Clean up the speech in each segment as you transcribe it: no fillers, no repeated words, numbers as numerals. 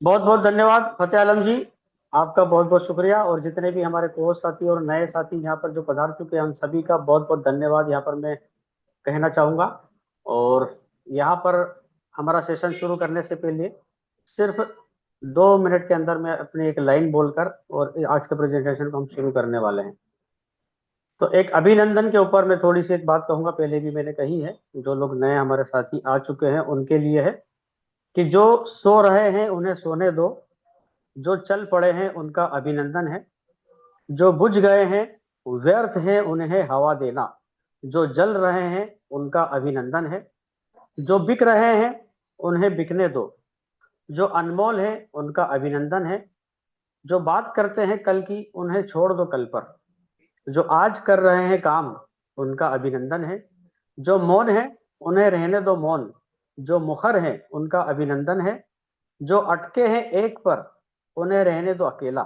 बहुत बहुत धन्यवाद फतेह आलम जी। आपका बहुत बहुत शुक्रिया। और जितने भी हमारे कोच साथी और नए साथी यहाँ पर जो पधार चुके हैं, हम सभी का बहुत बहुत धन्यवाद यहाँ पर मैं कहना चाहूँगा। और यहाँ पर हमारा सेशन शुरू करने से पहले सिर्फ 2 मिनट के अंदर मैं अपनी एक लाइन बोलकर और आज के प्रेजेंटेशन को हम शुरू करने वाले हैं। तो एक अभिनंदन के ऊपर मैं थोड़ी सी एक बात कहूंगा, पहले भी मैंने कही है। जो लोग नए हमारे साथी आ चुके हैं उनके लिए है कि जो सो रहे हैं उन्हें सोने दो, जो चल पड़े हैं उनका अभिनंदन है, जो बुझ गए हैं व्यर्थ है उन्हें हवा देना, जो जल रहे हैं उनका अभिनंदन है, जो बिक रहे हैं उन्हें बिकने दो, जो अनमोल है उनका अभिनंदन है, जो बात करते हैं कल की उन्हें छोड़ दो कल पर, जो आज कर रहे हैं काम उनका अभिनंदन है, जो मौन है उन्हें रहने दो मौन, जो मुखर है उनका अभिनंदन है, जो अटके हैं एक पर उन्हें रहने दो अकेला,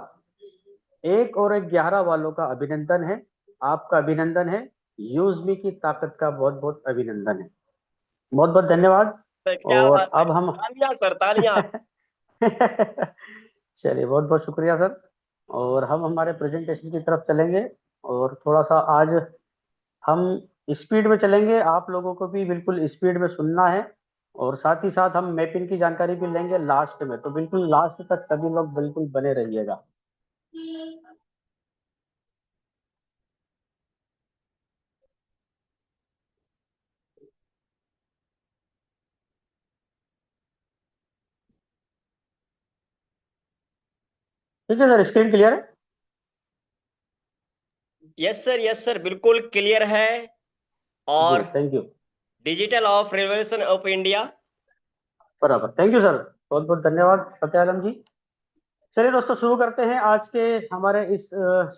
एक और एक 11 वालों का अभिनंदन है, आपका अभिनंदन है, यूज मी की ताकत का बहुत बहुत अभिनंदन है। बहुत बहुत धन्यवाद। सर, क्या और बात है। अब हम तालियां सर, तालियां। चलिए, बहुत बहुत शुक्रिया सर। और हम हमारे प्रेजेंटेशन की तरफ चलेंगे। और थोड़ा सा आज हम स्पीड में चलेंगे, आप लोगों को भी बिल्कुल स्पीड में सुनना है। और साथ ही साथ हम मैपिंग की जानकारी भी लेंगे लास्ट में, तो बिल्कुल लास्ट तक सभी लोग बिल्कुल बने रहिएगा। ठीक है सर, स्क्रीन क्लियर है? यस सर, बिल्कुल क्लियर है। जी, और thank you. Digital of revolution of India. बराबर, थैंक यू सर। बहुत बहुत धन्यवाद फतेह आलम जी। चलिए दोस्तों, शुरू करते हैं आज के हमारे इस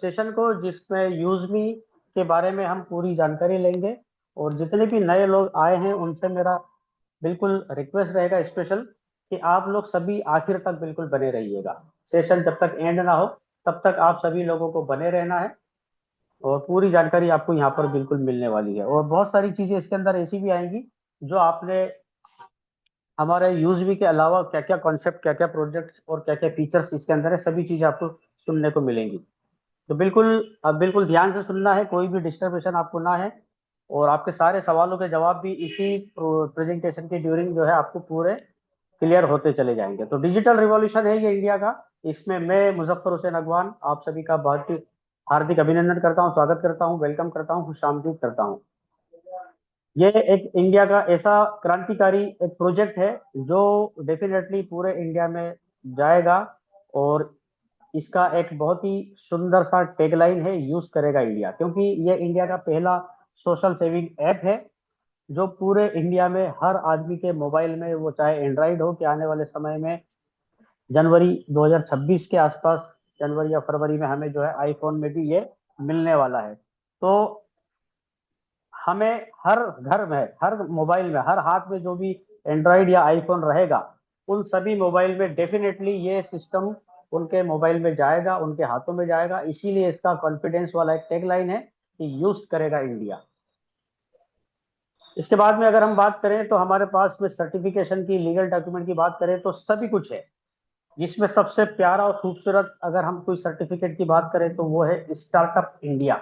सेशन को, जिसमें यूजमी के बारे में हम पूरी जानकारी लेंगे। और जितने भी नए लोग आए हैं उनसे मेरा बिल्कुल रिक्वेस्ट रहेगा स्पेशल कि आप लोग सभी आखिर तक बिल्कुल बने रहिएगा। सेशन जब तक एंड ना हो तब तक आप सभी लोगों को बने रहना है। और पूरी जानकारी आपको यहाँ पर बिल्कुल मिलने वाली है। और बहुत सारी चीजें इसके अंदर ऐसी भी आएंगी जो आपने हमारे यूजवी के अलावा क्या क्या कॉन्सेप्ट, क्या क्या प्रोजेक्ट्स और क्या क्या फीचर्स इसके अंदर है, सभी चीजें आपको सुनने को मिलेंगी। तो बिल्कुल, अब बिल्कुल ध्यान से सुनना है, कोई भी डिस्टर्बेशन आपको ना है। और आपके सारे सवालों के जवाब भी इसी प्रेजेंटेशन के ड्यूरिंग जो है आपको पूरे क्लियर होते चले जाएंगे। तो डिजिटल रिवॉल्यूशन है ये इंडिया का। इसमें मैं मुजफ्फर हुसैन अगवान आप सभी का बहुत ही हार्दिक अभिनंदन करता हूँ, स्वागत करता हूँ, वेलकम करता हूँ, खुश आमदीद करता हूँ। ये एक इंडिया का ऐसा क्रांतिकारी एक प्रोजेक्ट है जो डेफिनेटली पूरे इंडिया में जाएगा। और इसका एक बहुत ही सुंदर सा टैगलाइन है, यूज करेगा इंडिया, क्योंकि ये इंडिया का पहला सोशल सेविंग ऐप है जो पूरे इंडिया में हर आदमी के मोबाइल में, वो चाहे एंड्रॉइड हो, कि आने वाले समय में जनवरी 2026 के आसपास, जनवरी या फरवरी में हमें जो है आईफोन में भी ये मिलने वाला है। तो हमें हर घर में, हर मोबाइल में, हर हाथ में जो भी एंड्रॉइड या आईफोन रहेगा, उन सभी मोबाइल में डेफिनेटली ये सिस्टम उनके मोबाइल में जाएगा, उनके हाथों में जाएगा। इसीलिए इसका कॉन्फिडेंस वाला एक टैगलाइन है कि यूज करेगा इंडिया। इसके बाद में अगर हम बात करें तो हमारे पास में सर्टिफिकेशन की, लीगल डॉक्यूमेंट की बात करें तो सभी कुछ है। जिसमें सबसे प्यारा और खूबसूरत अगर हम कोई सर्टिफिकेट की बात करें तो वो है स्टार्टअप इंडिया।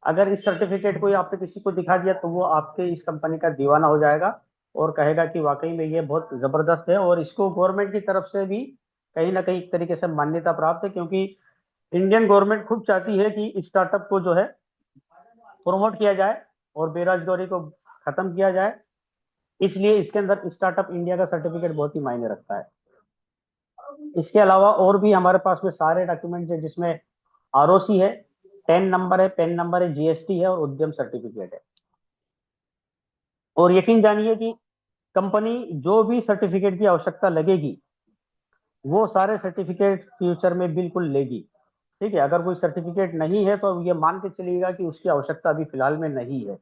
अगर इस सर्टिफिकेट को आपने किसी को दिखा दिया तो वो आपके इस कंपनी का दीवाना हो जाएगा और कहेगा कि वाकई में ये बहुत जबरदस्त है। और इसको गवर्नमेंट की तरफ से भी कहीं ना कहीं एक तरीके से मान्यता प्राप्त है, क्योंकि इंडियन गवर्नमेंट खूब चाहती है कि स्टार्टअप को जो है प्रमोट किया जाए और बेरोजगारी को खत्म किया जाए। इसलिए इसके अंदर स्टार्टअप इंडिया का सर्टिफिकेट बहुत ही मायने रखता है। इसके अलावा और भी हमारे पास में सारे डॉक्यूमेंट है, जिसमें आरओसी है, टेन नंबर है, पेन नंबर है, जीएसटी है और उद्यम सर्टिफिकेट है। और यकीन जानिए कि कंपनी जो भी सर्टिफिकेट की आवश्यकता लगेगी वो सारे सर्टिफिकेट फ्यूचर में बिल्कुल लेगी। ठीक है, अगर कोई सर्टिफिकेट नहीं है तो ये मान के चलिएगा कि उसकी आवश्यकता अभी फिलहाल में नहीं है।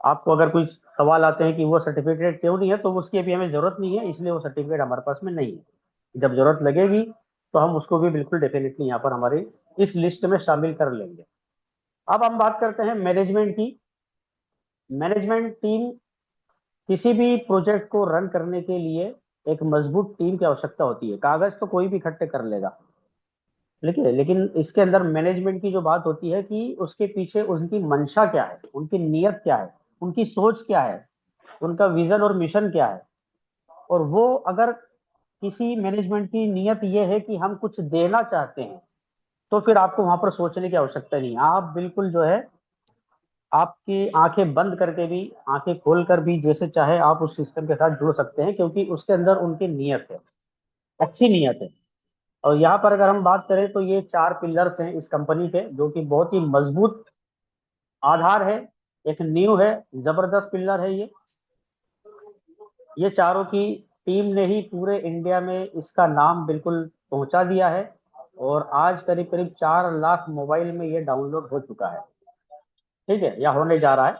आपको अगर कोई सवाल आते हैं कि वो सर्टिफिकेट क्यों नहीं है, तो उसकी अभी हमें जरूरत नहीं है, इसलिए वो सर्टिफिकेट हमारे पास में नहीं है। जब जरूरत लगेगी तो हम उसको भी बिल्कुल डेफिनेटली यहाँ पर हमारी इस लिस्ट में शामिल कर लेंगे। अब हम बात करते हैं मैनेजमेंट की। मैनेजमेंट टीम किसी भी प्रोजेक्ट को रन करने के लिए एक मजबूत टीम की आवश्यकता होती है। कागज तो कोई भी इकट्ठे कर लेगा, लेकिन इसके अंदर मैनेजमेंट की जो बात होती है कि उसके पीछे उनकी मंशा क्या है, उनकी नीयत क्या है, उनकी सोच क्या है, उनका विजन और मिशन क्या है। और वो अगर किसी मैनेजमेंट की नीयत ये है कि हम कुछ देना चाहते हैं, तो फिर आपको वहां पर सोचने की आवश्यकता नहीं है। आप बिल्कुल जो है आपकी आंखें बंद करके भी, आंखें खोल कर भी, जैसे चाहे आप उस सिस्टम के साथ जुड़ सकते हैं, क्योंकि उसके अंदर उनकी नीयत है, अच्छी नीयत है। और यहाँ पर अगर हम बात करें तो ये 4 पिलर्स हैं इस कंपनी के, जो कि बहुत ही मजबूत आधार है, एक नींव है, जबरदस्त पिलर है ये चारों की टीम ने ही पूरे इंडिया में इसका नाम बिल्कुल पहुंचा दिया है। और आज करीब करीब 4 लाख मोबाइल में ये डाउनलोड हो चुका है, ठीक है, या होने जा रहा है।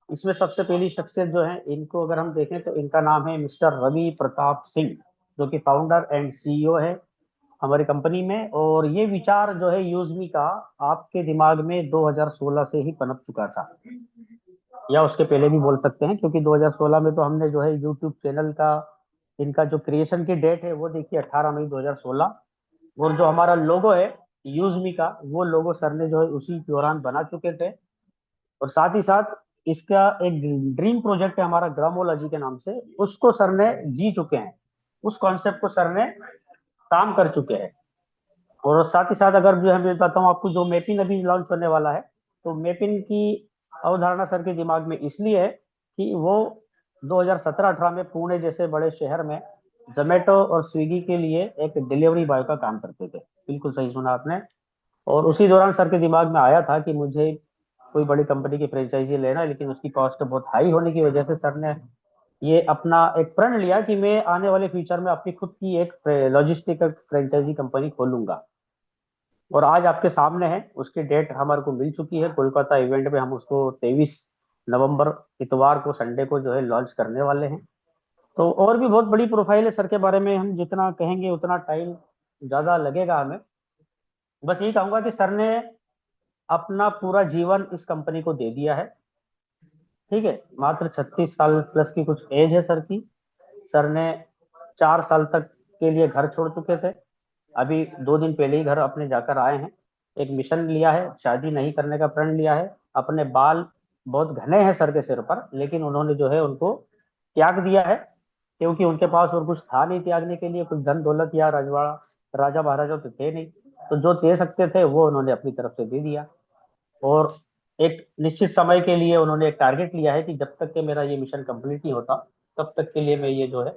इसमें सबसे पहली शख्सियत जो है, इनको अगर हम देखें तो इनका नाम है मिस्टर रवि प्रताप सिंह, जो कि फाउंडर एंड सीईओ है हमारी कंपनी में। और ये विचार जो है यूजमी का आपके दिमाग में 2016 से ही पनप चुका था, या उसके पहले भी बोल सकते हैं, क्योंकि 2016 में तो हमने जो है यूट्यूब चैनल का, इनका जो क्रिएशन की डेट है वो देखिए 18 मई 2016। और जो हमारा लोगो है यूजमी का, वो लोगो सर ने जो है उसी दौरान बना चुके थे। और साथ ही साथ इसका एक ड्रीम प्रोजेक्ट है हमारा ग्रामोलॉजी के नाम से, उसको सर ने जी चुके हैं, उस कॉन्सेप्ट को सर ने काम कर चुके हैं। और साथ ही साथ अगर जो मैं बताऊं आपको, जो मैपिन अभी लॉन्च होने वाला है, तो मैपिन की अवधारणा सर के दिमाग में इसलिए है कि वो 2017-18 में पुणे जैसे बड़े शहर में जोमेटो और स्विगी के लिए एक डिलीवरी बॉय का काम करते थे। बिल्कुल सही सुना आपने। और उसी दौरान सर के दिमाग में आया था कि मुझे कोई बड़ी कंपनी की फ्रेंचाइजी लेना है, लेकिन उसकी कॉस्ट बहुत हाई होने की वजह से सर ने ये अपना एक प्रण लिया कि मैं आने वाले फ्यूचर में अपनी खुद की एक लॉजिस्टिक फ्रेंचाइजी कंपनी खोलूंगा। और आज आपके सामने है, उसकी डेट हमारे को मिल चुकी है। कोलकाता इवेंट में हम उसको 23 नवंबर, इतवार को, संडे को जो है लॉन्च करने वाले हैं। तो और भी बहुत बड़ी प्रोफाइल है सर के बारे में, हम जितना कहेंगे उतना टाइम ज्यादा लगेगा हमें। बस यही कहूंगा कि सर ने अपना पूरा जीवन इस कंपनी को दे दिया है, ठीक है। मात्र 36 साल प्लस की कुछ एज है सर की। सर ने 4 साल तक के लिए घर छोड़ चुके थे, अभी 2 दिन पहले ही घर अपने जाकर आए हैं। एक मिशन लिया है, शादी नहीं करने का प्रण लिया है। अपने बाल बहुत घने हैं सर के सिर पर, लेकिन उन्होंने जो है उनको त्याग दिया है, क्योंकि उनके पास और कुछ था नहीं त्यागने के लिए, कुछ धन दौलत या राजवाड़ा, राजा महाराजा तो थे नहीं। तो जो दे सकते थे वो उन्होंने अपनी तरफ से दे दिया। और एक निश्चित समय के लिए उन्होंने एक टारगेट लिया है कि जब तक कि मेरा ये मिशन कंप्लीट नहीं होता, तब तक के लिए मैं ये जो है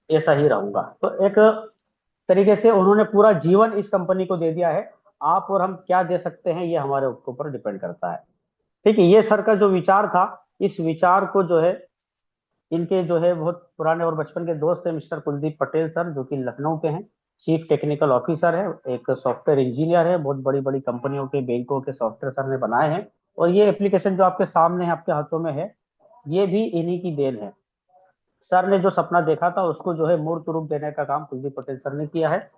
ऐसा ही रहूंगा। तो एक तरीके से उन्होंने पूरा जीवन इस कंपनी को दे दिया है। आप और हम क्या दे सकते हैं ये हमारे ऊपर डिपेंड करता है, ठीक है। ये सर का जो विचार था, इस विचार को जो है इनके जो है बहुत पुराने और बचपन के दोस्त है मिस्टर कुलदीप पटेल सर, जो कि लखनऊ के हैं, चीफ टेक्निकल ऑफिसर है, एक सॉफ्टवेयर इंजीनियर है, बहुत बड़ी बड़ी कंपनियों के, बैंकों के सॉफ्टवेयर सर ने बनाए हैं। और ये एप्लीकेशन जो आपके सामने है, आपके हाथों में है, ये भी इन्हीं की देन है। सर ने जो सपना देखा था उसको जो है मूर्त रूप देने का काम कुलदीप पटेल सर ने किया है।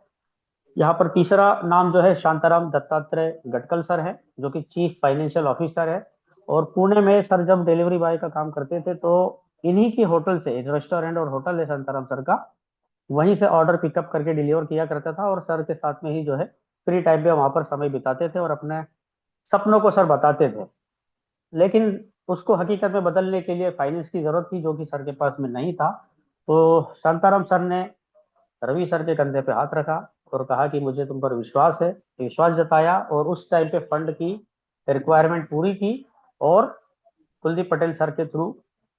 यहाँ पर तीसरा नाम जो है शांताराम दत्तात्रेय गटकल सर है, जो कि चीफ फाइनेंशियल ऑफिसर है। और पुणे में सर जब डिलीवरी बॉय का काम करते थे, तो इन्हीं की होटल से, रेस्टोरेंट और होटल है शांताराम सर का, वहीं से ऑर्डर पिकअप करके डिलीवर किया करता था। और सर के साथ में ही जो है फ्री टाइम पे वहां पर समय बिताते थे और अपने सपनों को सर बताते थे। लेकिन उसको हकीकत में बदलने के लिए फाइनेंस की जरूरत थी, जो कि सर के पास में नहीं था। तो शांताराम सर ने रवि सर के कंधे पे हाथ रखा और कहा कि मुझे तुम पर विश्वास है, विश्वास जताया, और उस टाइम पे फंड की रिक्वायरमेंट पूरी की। और कुलदीप पटेल सर के थ्रू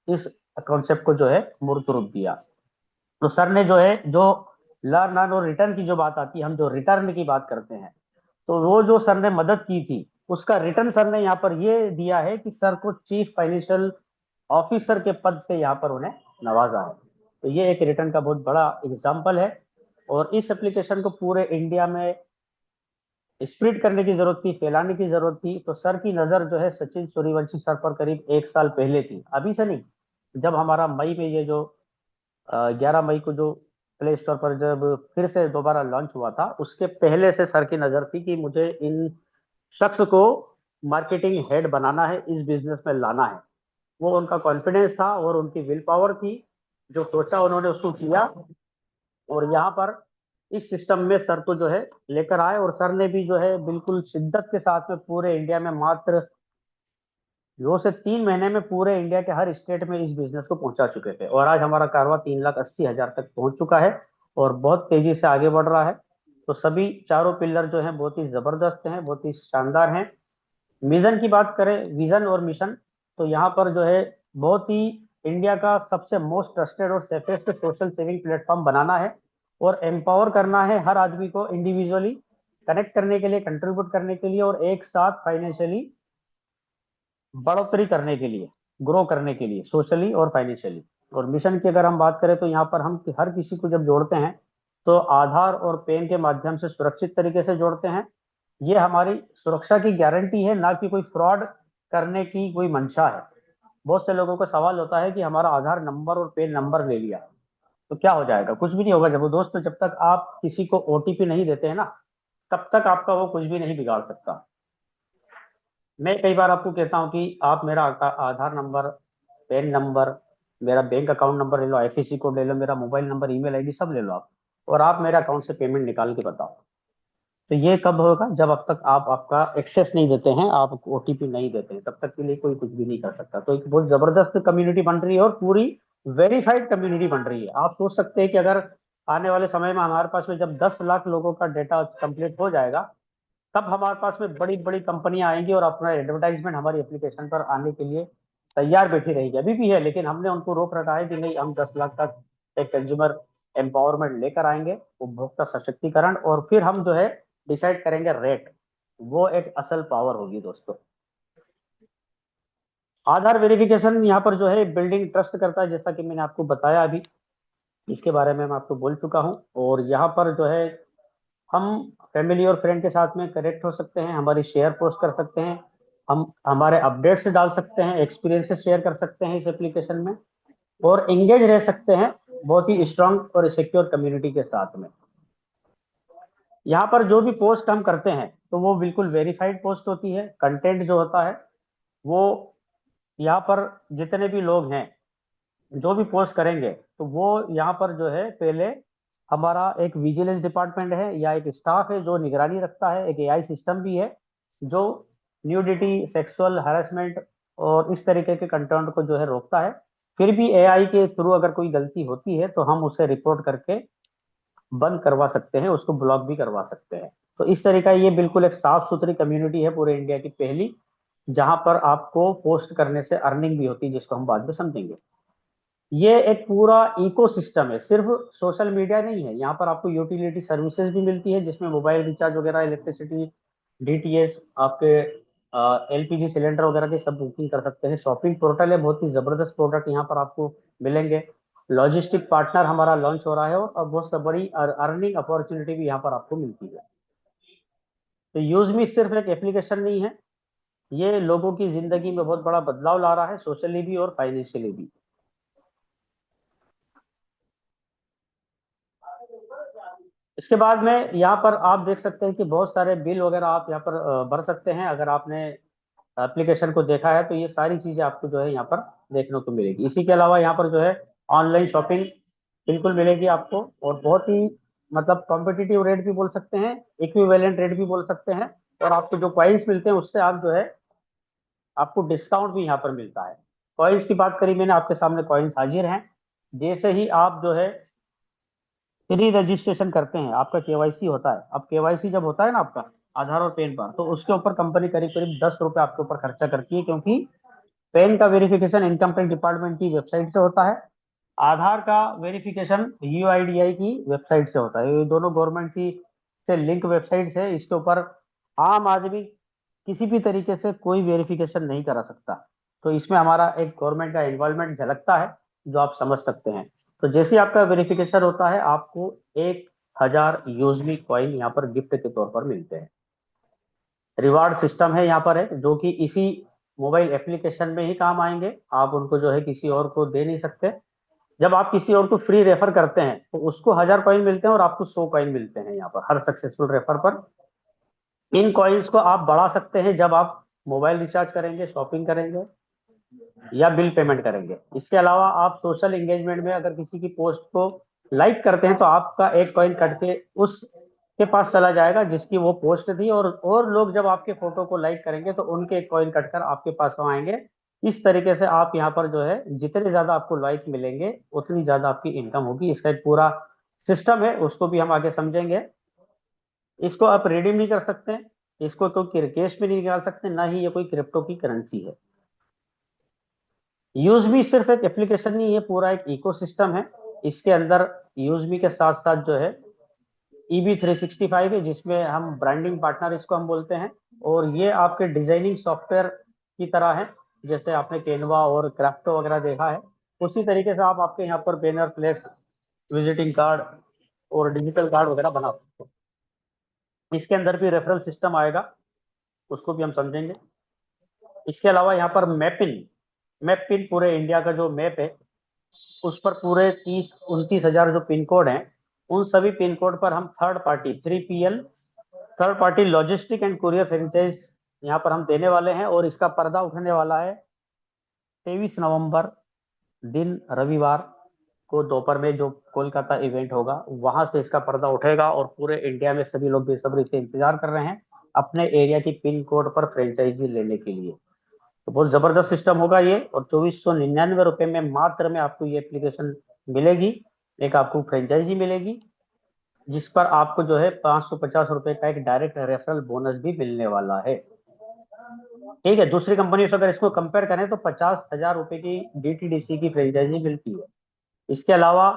इस कॉन्सेप्ट को जो है मूर्त रूप दिया। तो सर ने जो है, जो लर्न अर्न और रिटर्न की जो बात आती है, हम जो रिटर्न की बात करते हैं, तो वो जो सर ने मदद की थी, उसका रिटर्न सर ने यहाँ पर ये दिया है कि सर को चीफ फाइनेंशियल ऑफिसर के पद से यहाँ पर उन्हें नवाजा है। तो ये एक रिटर्न का बहुत बड़ा एग्जाम्पल है। और इस एप्लीकेशन को पूरे इंडिया में स्प्रेड करने की जरूरत थी, फैलाने की जरूरत थी। तो सर की नजर जो है सचिन सूर्यवंशी सर पर करीब 1 साल पहले थी, अभी से नहीं। जब हमारा मई में ये जो 11 मई को जो प्ले स्टोर पर जब फिर से दोबारा लॉन्च हुआ था, उसके पहले से सर की नजर थी कि मुझे इन शख्स को मार्केटिंग हेड बनाना है, इस बिजनेस में लाना है। वो उनका कॉन्फिडेंस था और उनकी विल पावर थी, जो सोचा उन्होंने उसको किया। और यहाँ पर इस सिस्टम में सर को जो है लेकर आए, और सर ने भी जो है बिल्कुल शिद्दत के साथ में पूरे इंडिया में मात्र 2 से 3 महीने में पूरे इंडिया के हर स्टेट में इस बिजनेस को पहुंचा चुके थे, और आज हमारा कारवा 3,80,000 तक पहुंच चुका है और बहुत तेजी से आगे बढ़ रहा है। तो सभी चारों पिलर जो हैं बहुत ही जबरदस्त हैं, बहुत ही शानदार हैं। मिशन की बात करें, विजन और मिशन, तो यहाँ पर जो है बहुत ही इंडिया का सबसे मोस्ट ट्रस्टेड और सेफेस्ट सोशल सेविंग प्लेटफॉर्म बनाना है और एम्पावर करना है हर आदमी को इंडिविजुअली कनेक्ट करने के लिए, कंट्रीब्यूट करने के लिए, और एक साथ फाइनेंशियली बढ़ोतरी करने के लिए, ग्रो करने के लिए सोशली और फाइनेंशियली। और मिशन की अगर हम बात करें तो यहाँ पर हम हर किसी को जब जोड़ते हैं तो आधार और पैन के माध्यम से सुरक्षित तरीके से जोड़ते हैं। ये हमारी सुरक्षा की गारंटी है, ना कि कोई फ्रॉड करने की कोई मंशा है। बहुत से लोगों का सवाल होता है कि हमारा आधार नंबर और पैन नंबर ले लिया तो क्या हो जाएगा। कुछ भी नहीं होगा जब वो दोस्त, जब तक आप किसी को ओटीपी नहीं देते हैं ना, तब तक आपका वो कुछ भी नहीं बिगाड़ सकता। मैं कई बार आपको कहता हूँ कि आप मेरा आधार नंबर, पैन नंबर, मेरा बैंक अकाउंट नंबर ले लो, आईएफएससी कोड ले लो, मेरा मोबाइल नंबर, ईमेल आईडी सब ले लो आप, और आप मेरे अकाउंट से पेमेंट निकाल के बताओ। तो ये कब होगा, जब अब तक आप आपका एक्सेस नहीं देते हैं, आप ओटीपी नहीं देते हैं, तब तक के लिए कोई कुछ भी नहीं कर सकता। तो एक बहुत जबरदस्त कम्युनिटी बन रही है और पूरी वेरीफाइड कम्युनिटी बन रही है। आप सोच सकते हैं कि अगर आने वाले समय में हमारे पास में जब 10 लाख लोगों का डेटा कंप्लीट हो जाएगा, तब हमारे पास में बड़ी बड़ी कंपनियां आएंगी और अपना एडवर्टाइजमेंट हमारी एप्लीकेशन पर आने के लिए तैयार बैठी रहेगी। अभी भी है, लेकिन हमने उनको रोक रखा है कि नहीं, हम 10 लाख तक एक कंज्यूमर एम्पावरमेंट लेकर आएंगे, उपभोक्ता सशक्तिकरण, और फिर हम जो है डिसाइड करेंगे रेट। वो एक असल पावर होगी दोस्तों। आधार वेरिफिकेशन यहाँ पर जो है बिल्डिंग ट्रस्ट करता है, जैसा कि मैंने आपको बताया अभी, इसके बारे में मैं आपको बोल चुका हूँ। और यहाँ पर जो है हम फैमिली और फ्रेंड के साथ में कनेक्ट हो सकते हैं, हमारी शेयर पोस्ट कर सकते हैं, हम हमारे अपडेट्स डाल सकते हैं, एक्सपीरियंसेस शेयर कर सकते हैं इस एप्लीकेशन में, और एंगेज रह सकते हैं बहुत ही स्ट्रांग और सिक्योर कम्युनिटी के साथ में। यहाँ पर जो भी पोस्ट हम करते हैं तो वो बिल्कुल वेरीफाइड पोस्ट होती है। कंटेंट जो होता है वो, यहाँ पर जितने भी लोग हैं जो भी पोस्ट करेंगे, तो वो यहाँ पर जो है पहले हमारा एक विजिलेंस डिपार्टमेंट है या एक स्टाफ है जो निगरानी रखता है, एक एआई सिस्टम भी है जो न्यूडिटी, सेक्सुअल हरासमेंट और इस तरीके के कंटेंट को जो है रोकता है। फिर भी एआई के थ्रू अगर कोई गलती होती है तो हम उसे रिपोर्ट करके बंद करवा सकते हैं, उसको ब्लॉक भी करवा सकते हैं। तो इस तरीका, ये बिल्कुल एक साफ सुथरी कम्युनिटी है पूरे इंडिया की पहली, जहां पर आपको पोस्ट करने से अर्निंग भी होती है, जिसको हम बाद में समझेंगे। ये एक पूरा इकोसिस्टम है, सिर्फ सोशल मीडिया नहीं है। यहाँ पर आपको यूटिलिटी सर्विसेज भी मिलती है, जिसमें मोबाइल रिचार्ज वगैरह, इलेक्ट्रिसिटी, डीटीएच, आपके एलपीजी सिलेंडर वगैरह की सब बुकिंग कर सकते हैं। शॉपिंग पोर्टल है, बहुत ही जबरदस्त प्रोडक्ट यहाँ पर आपको मिलेंगे। लॉजिस्टिक पार्टनर हमारा लॉन्च हो रहा है, और बहुत सा बड़ी अर्निंग अपॉर्चुनिटी भी यहाँ पर आपको मिलती है। तो यूज मी सिर्फ एक एप्लीकेशन नहीं है, ये लोगों की जिंदगी में बहुत बड़ा बदलाव ला रहा है, सोशली भी और फाइनेंशियली भी। इसके बाद में यहाँ पर आप देख सकते हैं कि बहुत सारे बिल वगैरह आप यहाँ पर भर सकते हैं। अगर आपने एप्लीकेशन को देखा है तो ये सारी चीजें आपको जो है यहाँ पर देखने को मिलेगी। इसी के अलावा यहाँ पर जो है ऑनलाइन शॉपिंग बिल्कुल मिलेगी आपको, और बहुत ही मतलब कॉम्पिटिटिव रेट भी बोल सकते हैं, इक्विवेलेंट रेट भी बोल सकते हैं। और आपको जो कॉइन्स मिलते हैं उससे आप जो है आपको डिस्काउंट भी यहाँ पर मिलता है। कॉइन्स की बात करी मैंने, आपके सामने कॉइन्स हाजिर हैं। जैसे ही आप जो है फ्री रजिस्ट्रेशन करते हैं, आपका केवाईसी होता है। अब केवाईसी जब होता है ना आपका आधार और पैन पर, तो उसके ऊपर कंपनी करीब करीब 10 रुपए आपके ऊपर खर्चा करती है, क्योंकि पैन का वेरिफिकेशन इनकम टैक्स डिपार्टमेंट की वेबसाइट से होता है, आधार का वेरिफिकेशन यूआईडीआई की वेबसाइट से होता है। ये दोनों गवर्नमेंट की से लिंक वेबसाइट है। इसके ऊपर आम आदमी किसी भी तरीके से कोई वेरिफिकेशन नहीं करा सकता। तो इसमें हमारा एक गवर्नमेंट का इन्वॉल्वमेंट झलकता है, जो आप समझ सकते हैं। तो जैसे ही आपका वेरिफिकेशन होता है, आपको 1,000 यूजमी कॉइन यहाँ पर गिफ्ट के तौर पर मिलते हैं। रिवार्ड सिस्टम है यहाँ पर है, जो कि इसी मोबाइल एप्लीकेशन में ही काम आएंगे, आप उनको जो है किसी और को दे नहीं सकते। जब आप किसी और को फ्री रेफर करते हैं तो उसको 1,000 कॉइन मिलते हैं और आपको 100 कॉइन मिलते हैं यहाँ पर हर सक्सेसफुल रेफर पर। इन कॉइन्स को आप बढ़ा सकते हैं जब आप मोबाइल रिचार्ज करेंगे, शॉपिंग करेंगे या बिल पेमेंट करेंगे। इसके अलावा आप सोशल एंगेजमेंट में अगर किसी की पोस्ट को लाइक करते हैं तो आपका एक कॉइन कट के उसके पास चला जाएगा जिसकी वो पोस्ट थी, और लोग जब आपके फोटो को लाइक करेंगे तो उनके एक कॉइन कट कर आपके पास आएंगे। इस तरीके से आप यहाँ पर जो है जितने ज्यादा आपको लाइक मिलेंगे उतनी ज्यादा आपकी इनकम होगी। इसका एक पूरा सिस्टम है, उसको भी हम आगे समझेंगे। इसको आप रिडीम नहीं कर सकते, इसको कोई कैश में नहीं निकाल सकते, ना ही ये कोई क्रिप्टो की करेंसी है। यूजमी सिर्फ एक एप्लीकेशन नहीं है, पूरा एक इकोसिस्टम है। इसके अंदर यूजमी के साथ साथ जो है EB365 है, जिसमें हम ब्रांडिंग पार्टनर इसको हम बोलते हैं। और ये आपके डिजाइनिंग सॉफ्टवेयर की तरह है, जैसे आपने कैनवा और क्राफ्टो वगैरह देखा है, उसी तरीके से आप आपके यहाँ पर बैनर, फ्लेक्स, विजिटिंग कार्ड और डिजिटल कार्ड वगैरह बना सकते हो। इसके अंदर भी रेफरल सिस्टम आएगा, उसको भी हम समझेंगे। इसके अलावा यहाँ पर मैपिन पूरे इंडिया का जो मैप है, उस पर पूरे 30-29 हजार जो पिन कोड हैं, उन सभी पिन कोड पर हम third party 3PL, third party logistic and courier franchise यहाँ पर हम देने वाले हैं। और इसका पर्दा उठने वाला है 23 नवंबर, दिन रविवार को दोपहर में जो कोलकाता इवेंट होगा, वहां से इसका पर्दा उठेगा और पूरे इंडिया में सभी लोग बेसब्री से इंतजार कर रहे हैं अपने एरिया की पिन कोड पर फ्रेंचाइजी लेने के लिए। तो बहुत जबरदस्त सिस्टम होगा ये। और 2499 रुपए में मात्र में आपको ये एप्लीकेशन मिलेगी, एक आपको फ्रेंचाइजी मिलेगी, जिस पर आपको जो है 550 रुपए का एक डायरेक्ट रेफरल बोनस भी मिलने वाला है। ठीक है, दूसरी कंपनी से अगर इसको कंपेयर करें तो 50,000 रुपए की DTDC की फ्रेंचाइजी मिलती है। इसके अलावा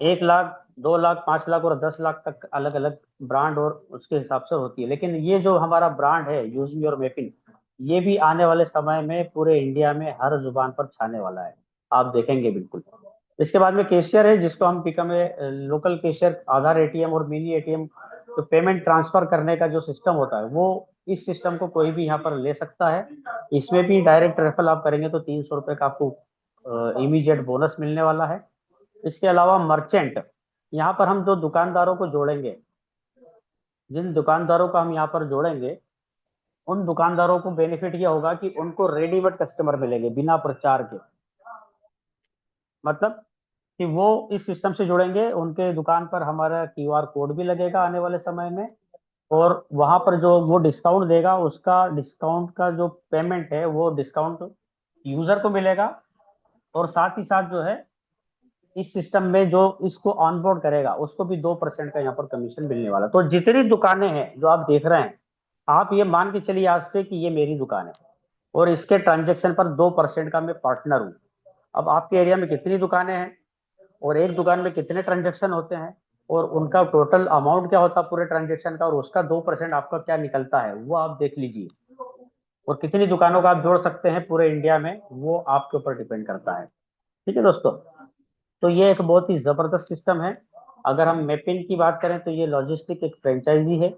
1 लाख, 2 लाख, 5 लाख और 10 लाख तक अलग अलग ब्रांड और उसके हिसाब से होती है। लेकिन ये जो हमारा ब्रांड है यूजमी और मेपिन, ये भी आने वाले समय में पूरे इंडिया में हर जुबान पर छाने वाला है, आप देखेंगे बिल्कुल। इसके बाद में कैशियर है, जिसको हम पिकअप में लोकल कैशियर, आधार ATM और मिनी ATM, तो पेमेंट ट्रांसफर करने का जो सिस्टम होता है, वो इस सिस्टम को कोई भी यहाँ पर ले सकता है। इसमें भी डायरेक्ट रेफरल आप करेंगे तो 300 रुपए का आपको इमीडिएट बोनस मिलने वाला है। इसके अलावा मर्चेंट, यहाँ पर हम जो दुकानदारों को जोड़ेंगे, जिन दुकानदारों को हम यहाँ पर जोड़ेंगे, उन दुकानदारों को बेनिफिट यह होगा कि उनको रेडीमेड कस्टमर मिलेंगे बिना प्रचार के। मतलब कि वो इस सिस्टम से जुड़ेंगे, उनके दुकान पर हमारा QR कोड भी लगेगा आने वाले समय में, और वहां पर जो वो डिस्काउंट देगा, उसका डिस्काउंट का जो पेमेंट है वो डिस्काउंट यूजर को मिलेगा। और साथ ही साथ जो है इस सिस्टम में जो इसको ऑनबोर्ड करेगा उसको भी 2% का यहाँ पर कमीशन मिलने वाला। तो जितनी दुकानें हैं जो आप देख रहे हैं, आप ये मान के चलिए आज से कि ये मेरी दुकान है और इसके ट्रांजेक्शन पर 2% का मैं पार्टनर हूँ। अब आपके एरिया में कितनी दुकानें हैं और एक दुकान में कितने ट्रांजेक्शन होते हैं और उनका टोटल अमाउंट क्या होता है पूरे ट्रांजेक्शन का, और उसका 2% आपका क्या निकलता है, वो आप देख लीजिए। और कितनी दुकानों का आप जोड़ सकते हैं पूरे इंडिया में, वो आपके ऊपर डिपेंड करता है। ठीक है दोस्तों, तो ये एक बहुत ही जबरदस्त सिस्टम है। अगर हम मैपिन की बात करें तो ये लॉजिस्टिक एक फ्रेंचाइजी है,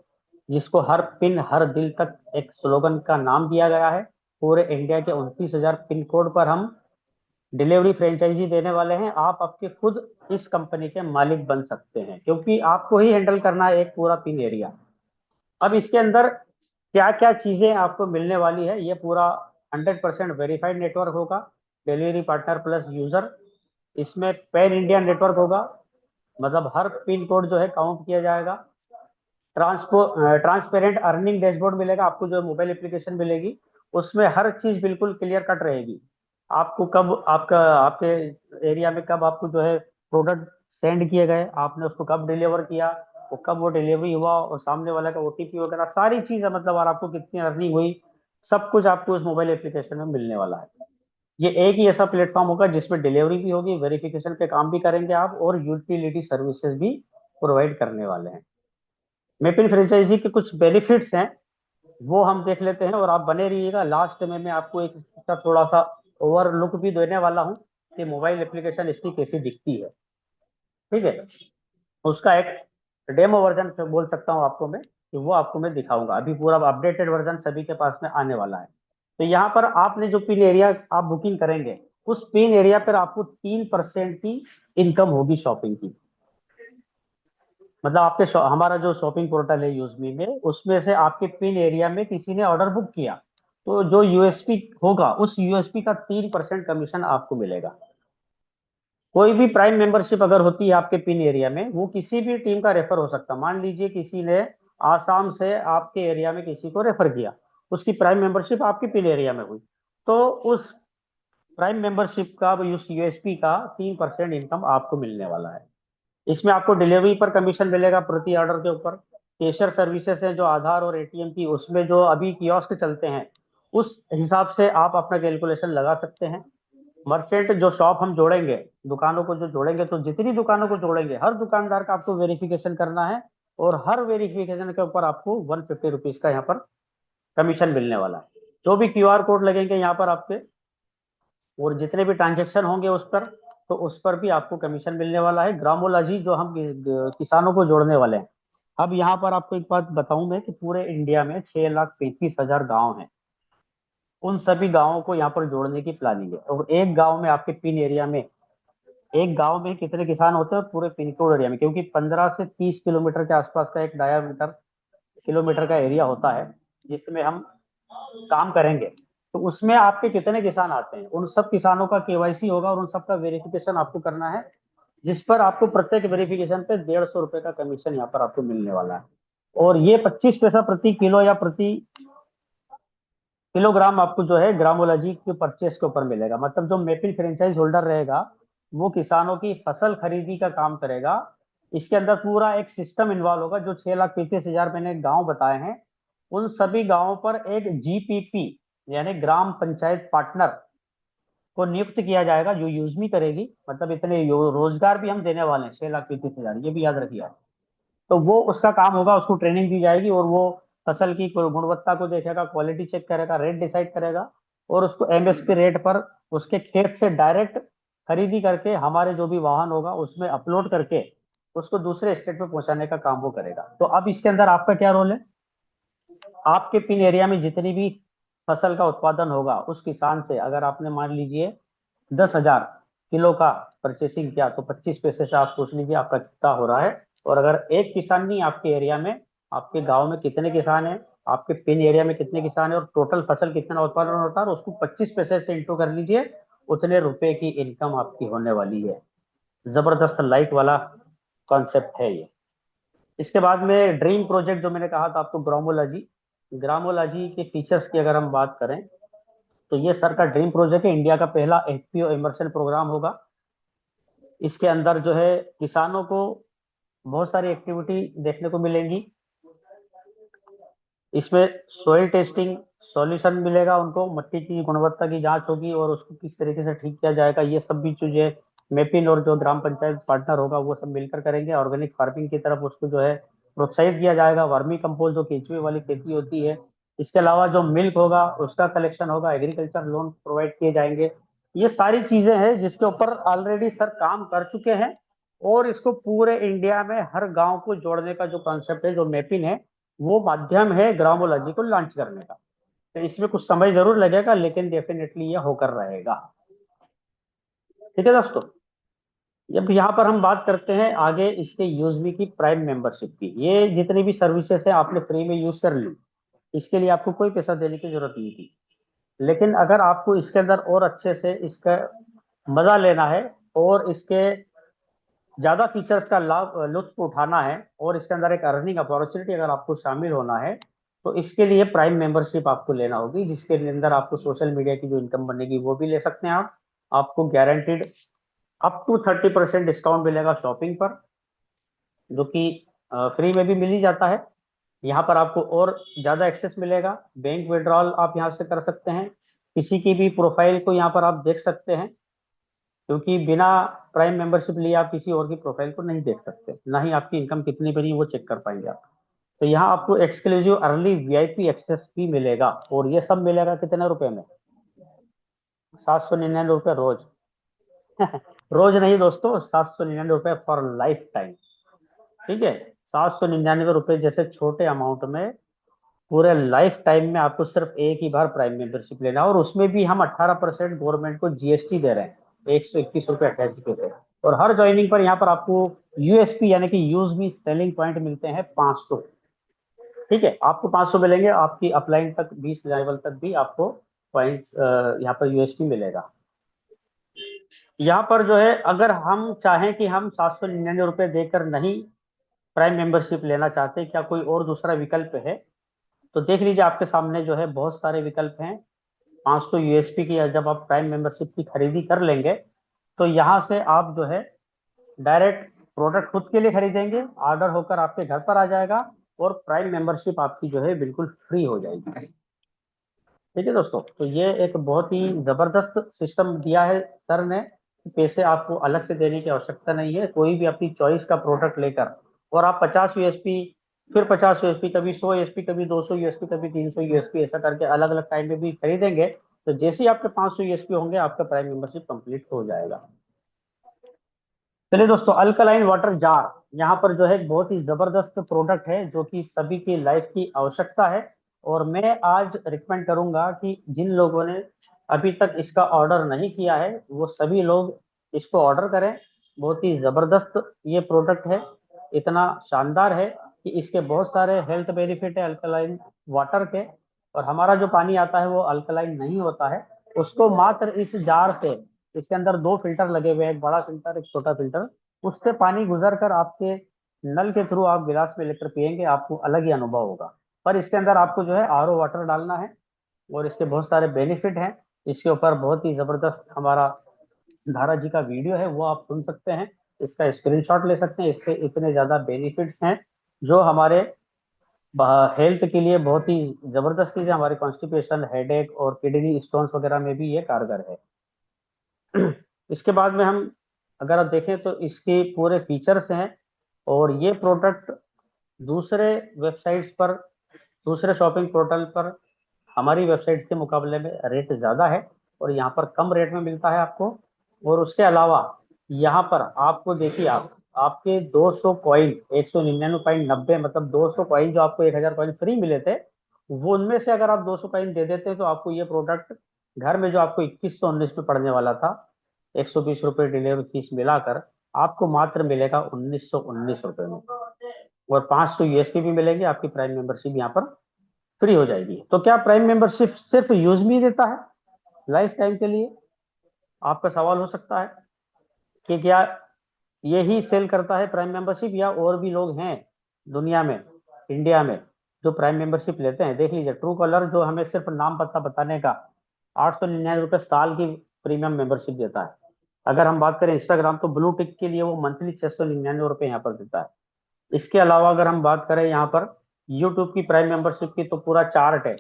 जिसको हर पिन हर दिल तक एक स्लोगन का नाम दिया गया है। पूरे इंडिया के 29 हजार पिन कोड पर हम डिलीवरी फ्रेंचाइजी देने वाले हैं। आप आपके खुद इस कंपनी के मालिक बन सकते हैं, क्योंकि आपको ही हैंडल करना है एक पूरा पिन एरिया। अब इसके अंदर क्या क्या चीजें आपको मिलने वाली है, ये पूरा 100% वेरीफाइड नेटवर्क होगा, डिलीवरी पार्टनर प्लस यूजर। इसमें पैन इंडिया नेटवर्क होगा, मतलब हर पिन कोड जो है काउंट किया जाएगा। ट्रांसपेरेंट अर्निंग डैशबोर्ड मिलेगा आपको, जो मोबाइल एप्लीकेशन मिलेगी उसमें हर चीज बिल्कुल क्लियर कट रहेगी। आपको कब आपके एरिया में कब आपको जो है प्रोडक्ट सेंड किए गए, आपने उसको कब डिलीवर किया, वो कब वो डिलीवरी हुआ, और सामने वाला का OTP वगैरह सारी चीज है, मतलब और आपको कितनी अर्निंग हुई, सब कुछ आपको उस मोबाइल एप्लीकेशन में मिलने वाला है। ये एक ही ऐसा प्लेटफॉर्म होगा जिसमें डिलीवरी भी होगी, वेरिफिकेशन के काम भी करेंगे आप, और यूटिलिटी सर्विसेज भी प्रोवाइड करने वाले हैं। मेपिन फ्रेंचाइजी के कुछ बेनिफिट्स हैं, वो हम देख लेते हैं, और आप बने रहिएगा। लास्ट में मैं आपको एक इसका थोड़ा सा ओवरलुक भी देने वाला हूँ कि मोबाइल एप्लीकेशन इसकी कैसी दिखती है। ठीक है, उसका एक डेमो वर्जन बोल सकता हूँ आपको मैं, कि वो आपको मैं दिखाऊंगा। अभी पूरा अपडेटेड वर्जन सभी के पास में आने वाला है। तो यहाँ पर आपने जो पिन एरिया आप बुकिंग करेंगे, उस पिन एरिया पर आपको 3% की इनकम होगी शॉपिंग की। मतलब आपके हमारा जो शॉपिंग पोर्टल है यूजमी में, उसमें से आपके पिन एरिया में किसी ने ऑर्डर बुक किया, तो जो USP होगा, उस USP का 3% कमीशन आपको मिलेगा। कोई भी प्राइम मेंबरशिप अगर होती है आपके पिन एरिया में, वो किसी भी टीम का रेफर हो सकता है। मान लीजिए किसी ने आसाम से आपके एरिया में किसी को रेफर किया, उसकी प्राइम मेंबरशिप आपके पिन एरिया में हुई, तो उस प्राइम मेंबरशिप का, उस यूएसपी का 3% इनकम आपको मिलने वाला है। इसमें आपको डिलीवरी पर कमीशन मिलेगा प्रति ऑर्डर के ऊपर। कैशियर सर्विसेज है जो आधार और एटीएम की, उसमें जो अभी कियोस्क चलते हैं, उस हिसाब से आप अपना कैलकुलेशन लगा सकते हैं। मर्चेंट जो शॉप हम जोड़ेंगे, दुकानों को जो जोड़ेंगे, तो जितनी दुकानों को जोड़ेंगे हर दुकानदार का आपको वेरिफिकेशन करना है, और हर वेरिफिकेशन के ऊपर आपको 150 रुपीज का यहाँ पर कमीशन मिलने वाला है। जो भी क्यूआर कोड लगेंगे यहाँ पर आपके, और जितने भी ट्रांजेक्शन होंगे उस पर, तो उस पर भी आपको कमीशन मिलने वाला है। ग्रामोलॉजी जो हम किसानों को जोड़ने वाले हैं। अब यहाँ पर आपको एक बात बताऊं मैं कि पूरे इंडिया में 6,35,000 गांव हैं। उन सभी गांवों को यहाँ पर जोड़ने की प्लानिंग है। और एक गांव में, आपके पिन एरिया में, एक गांव में कितने किसान होते हैं पूरे पिन कोड एरिया में, क्योंकि 15 से 30 किलोमीटर के आसपास का एक डायामीटर किलोमीटर का एरिया होता है जिसमें हम काम करेंगे, तो उसमें आपके कितने किसान आते हैं, उन सब किसानों का केवाईसी होगा और उन सब का वेरिफिकेशन आपको करना है, जिस पर आपको प्रत्येक वेरिफिकेशन पे 150 रुपए का कमीशन यहाँ पर आपको मिलने वाला है। और ये 25 पैसा प्रति किलो या प्रति किलोग्राम आपको जो है ग्रामोलॉजी के परचेस के ऊपर मिलेगा। मतलब जो मेपिल फ्रेंचाइज होल्डर रहेगा, वो किसानों की फसल खरीदी का काम करेगा। इसके अंदर पूरा एक सिस्टम इन्वॉल्व होगा। जो 6,35,000 मैंने गांव बताए हैं, उन सभी गांवों पर एक जीपीपी यानी ग्राम पंचायत पार्टनर को नियुक्त किया जाएगा, जो यूजमी करेगी। मतलब इतने रोजगार भी हम देने वाले हैं 6,35,000, ये भी याद रखिए आप। तो वो उसका काम होगा, उसको ट्रेनिंग दी जाएगी, और वो फसल की गुणवत्ता को देखेगा, क्वालिटी चेक करेगा, रेट डिसाइड करेगा, और उसको एमएसपी रेट पर उसके खेत से डायरेक्ट खरीदी करके हमारे जो भी वाहन होगा उसमें अपलोड करके उसको दूसरे स्टेट पे पहुंचाने का काम वो करेगा। तो अब इसके अंदर आपका क्या रोल है? आपके पिन एरिया में जितनी भी फसल का उत्पादन होगा, उस किसान से अगर आपने मान लीजिए 10,000 किलो का परचेसिंग किया, तो 25 पैसे से आप पूछ लीजिए आपका कितना हो रहा है। और अगर एक किसान नहीं, आपके एरिया में, आपके गांव में कितने किसान हैं, आपके पिन एरिया में कितने किसान हैं, और टोटल फसल कितना उत्पादन होता है, और उसको 25 पैसे से इंटू कर लीजिए, उतने रुपए की इनकम आपकी होने वाली है। जबरदस्त लाइट वाला कॉन्सेप्ट है ये। इसके बाद में ड्रीम प्रोजेक्ट जो मैंने कहा था आपको, ग्रामोलॉजी। ग्रामोलॉजी के फीचर्स की अगर हम बात करें, तो ये सर का ड्रीम प्रोजेक्ट है। इंडिया का पहला एफपीओ इमर्शन प्रोग्राम होगा। इसके अंदर जो है किसानों को बहुत सारी एक्टिविटी देखने को मिलेंगी। इसमें सॉइल टेस्टिंग सॉल्यूशन मिलेगा उनको, मिट्टी की गुणवत्ता की जांच होगी और उसको किस तरीके से ठीक किया जाएगा, ये सब भी चीजें मेपिन और जो ग्राम पंचायत पार्टनर होगा वो सब मिलकर करेंगे। ऑर्गेनिक फार्मिंग की तरफ उसको जो है प्रोत्साहित किया जाएगा। वर्मी कंपोस्ट जो केंचुए वाली खेती होती है, इसके अलावा जो मिल्क होगा उसका कलेक्शन होगा, एग्रीकल्चर लोन प्रोवाइड किए जाएंगे। ये सारी चीजें हैं जिसके ऊपर ऑलरेडी सर काम कर चुके हैं, और इसको पूरे इंडिया में हर गांव को जोड़ने का जो कॉन्सेप्ट है, जो मैपिंग है, वो माध्यम है ग्रामोलॉजी को लॉन्च करने का। तो इसमें कुछ समय जरूर लगेगा, लेकिन डेफिनेटली ये होकर रहेगा। ठीक है दोस्तों, जब यहाँ पर हम बात करते हैं आगे इसके यूजमी की प्राइम मेंबरशिप की, ये जितनी भी सर्विसेज है आपने फ्री में यूज कर ली, इसके लिए आपको कोई पैसा देने की जरूरत नहीं थी। लेकिन अगर आपको इसके अंदर और अच्छे से इसका मजा लेना है, और इसके ज्यादा फीचर्स का लाभ लुत्फ उठाना है, और इसके अंदर एक अर्निंग अपॉर्चुनिटी अगर आपको शामिल होना है, तो इसके लिए प्राइम मेंबरशिप आपको लेना होगी, जिसके अंदर आपको सोशल मीडिया की जो इनकम बनेगी वो भी ले सकते हैं आप। आपको गारंटीड अप टू 30% डिस्काउंट मिलेगा शॉपिंग पर, जो कि फ्री में भी मिल ही जाता है। यहाँ पर आपको और ज्यादा एक्सेस मिलेगा। बैंक विड्रॉल आप यहाँ से कर सकते हैं, किसी की भी प्रोफाइल को यहाँ पर आप देख सकते हैं, क्योंकि बिना प्राइम मेंबरशिप लिए आप किसी और की प्रोफाइल को नहीं देख सकते, ना ही आपकी इनकम कितनी बनी वो चेक कर पाएंगे आप। तो यहाँ आपको एक्सक्लूसिव अर्ली वीआईपी एक्सेस भी मिलेगा, और ये सब मिलेगा कितने रुपए में? 799 रुपये रोज। रोज नहीं दोस्तों, 799 रुपये फॉर लाइफ टाइम। ठीक है, 799 रुपये जैसे छोटे अमाउंट में पूरे लाइफ टाइम में आपको सिर्फ एक ही बार प्राइम मेंबरशिप लेना है, और उसमें भी हम 18% गवर्नमेंट को जीएसटी दे रहे हैं, 121 रुपये 88 पैसे। और हर ज्वाइनिंग पर यहाँ पर आपको यूएसपी यानी कि यूज मी सेलिंग पॉइंट मिलते हैं 500। ठीक है, आपको 500 मिलेंगे, आपकी अपलाइन तक 20 लेवल तक भी आपको पॉइंट यहाँ पर यूएसपी मिलेगा। यहाँ पर जो है अगर हम चाहें कि हम 799 रुपये देकर नहीं प्राइम मेंबरशिप लेना चाहते, क्या कोई और दूसरा विकल्प है? तो देख लीजिए, आपके सामने जो है बहुत सारे विकल्प हैं। 500 यूएसपी की जब आप प्राइम मेंबरशिप की खरीदी कर लेंगे, तो यहाँ से आप जो है डायरेक्ट प्रोडक्ट खुद के लिए खरीदेंगे, ऑर्डर होकर आपके घर पर आ जाएगा और प्राइम मेंबरशिप आपकी जो है बिल्कुल फ्री हो जाएगी। ठीक है दोस्तों, तो ये एक बहुत ही जबरदस्त सिस्टम दिया है सर ने। पैसे आपको अलग से देने की आवश्यकता नहीं है, कोई भी अपनी चॉइस का प्रोडक्ट लेकर, और आप 50 यूएसपी, फिर 50 यूएसपी, कभी 100 यूएसपी, कभी 200 यूएसपी, कभी 300 यूएसपी, ऐसा करके अलग अलग टाइम में भी खरीदेंगे, तो जैसे ही आपके 500 यूएसपी होंगे, आपका प्राइम मेंबरशिप कंप्लीट हो जाएगा। चलिए दोस्तों, अल्कलाइन वाटर जार यहाँ पर जो है एक बहुत ही जबरदस्त प्रोडक्ट है, जो कि सभी की लाइफ की आवश्यकता है। और मैं आज रिकमेंड करूंगा कि जिन लोगों ने अभी तक इसका ऑर्डर नहीं किया है, वो सभी लोग इसको ऑर्डर करें। बहुत ही जबरदस्त ये प्रोडक्ट है, इतना शानदार है कि इसके बहुत सारे हेल्थ बेनिफिट है अल्कलाइन वाटर के। और हमारा जो पानी आता है वो अल्कलाइन नहीं होता है, उसको मात्र इस जार से, इसके अंदर दो फिल्टर लगे हुए हैं, एक बड़ा फिल्टर, एक छोटा फिल्टर, उससे पानी गुजर कर आपके नल के थ्रू आप गिलास में लेकर पियेंगे, आपको अलग ही अनुभव होगा। पर इसके अंदर आपको जो है आरओ वाटर डालना है, और इसके बहुत सारे बेनिफिट हैं। इसके ऊपर बहुत ही जबरदस्त हमारा धारा जी का वीडियो है, वो आप सुन सकते हैं, इसका स्क्रीनशॉट ले सकते हैं। इससे इतने ज्यादा बेनिफिट्स हैं जो हमारे हेल्थ के लिए बहुत ही जबरदस्त चीज है। हमारे कॉन्स्टिपेशन, हेडेक और किडनी स्टोन्स वगैरह में भी ये कारगर है। इसके बाद में हम अगर आप देखें तो इसके पूरे फीचर्स हैं, और ये प्रोडक्ट दूसरे वेबसाइट्स पर, दूसरे शॉपिंग पोर्टल पर हमारी वेबसाइट के मुकाबले में रेट ज़्यादा है, और यहाँ पर कम रेट में मिलता है आपको। और उसके अलावा यहाँ पर आपको देखिए, आपके 200 कॉइन, 199.90, मतलब 200 कॉइन जो आपको 1000 कॉइन फ्री मिले थे, वो उनमें से अगर आप 200 कॉइन दे देते तो आपको ये प्रोडक्ट घर में, जो आपको 2119 में पड़ने वाला था, 120 रुपये डिलीवरी फीस मिलाकर, आपको मात्र मिलेगा 1919 रुपये में। और 500 यूएसपी भी मिलेंगे, आपकी प्राइम मेंबरशिप यहाँ पर फ्री हो जाएगी। तो क्या प्राइम मेंबरशिप सिर्फ यूज में ही देता है लाइफ टाइम के लिए? आपका सवाल हो सकता है कि क्या यही सेल करता है प्राइम मेंबरशिप, या और भी लोग हैं दुनिया में, इंडिया में, जो प्राइम मेंबरशिप लेते हैं? देख लीजिए, ट्रू कॉलर जो हमें सिर्फ नाम पता बताने का 899 रुपये साल की प्रीमियम मेंबरशिप देता है। अगर हम बात करें इंस्टाग्राम, तो ब्लू टिक के लिए वो मंथली 699 रुपये यहाँ पर देता है। इसके अलावा अगर हम बात करें यहाँ पर यूट्यूब की प्राइम मेंबरशिप की, तो पूरा चार्ट है,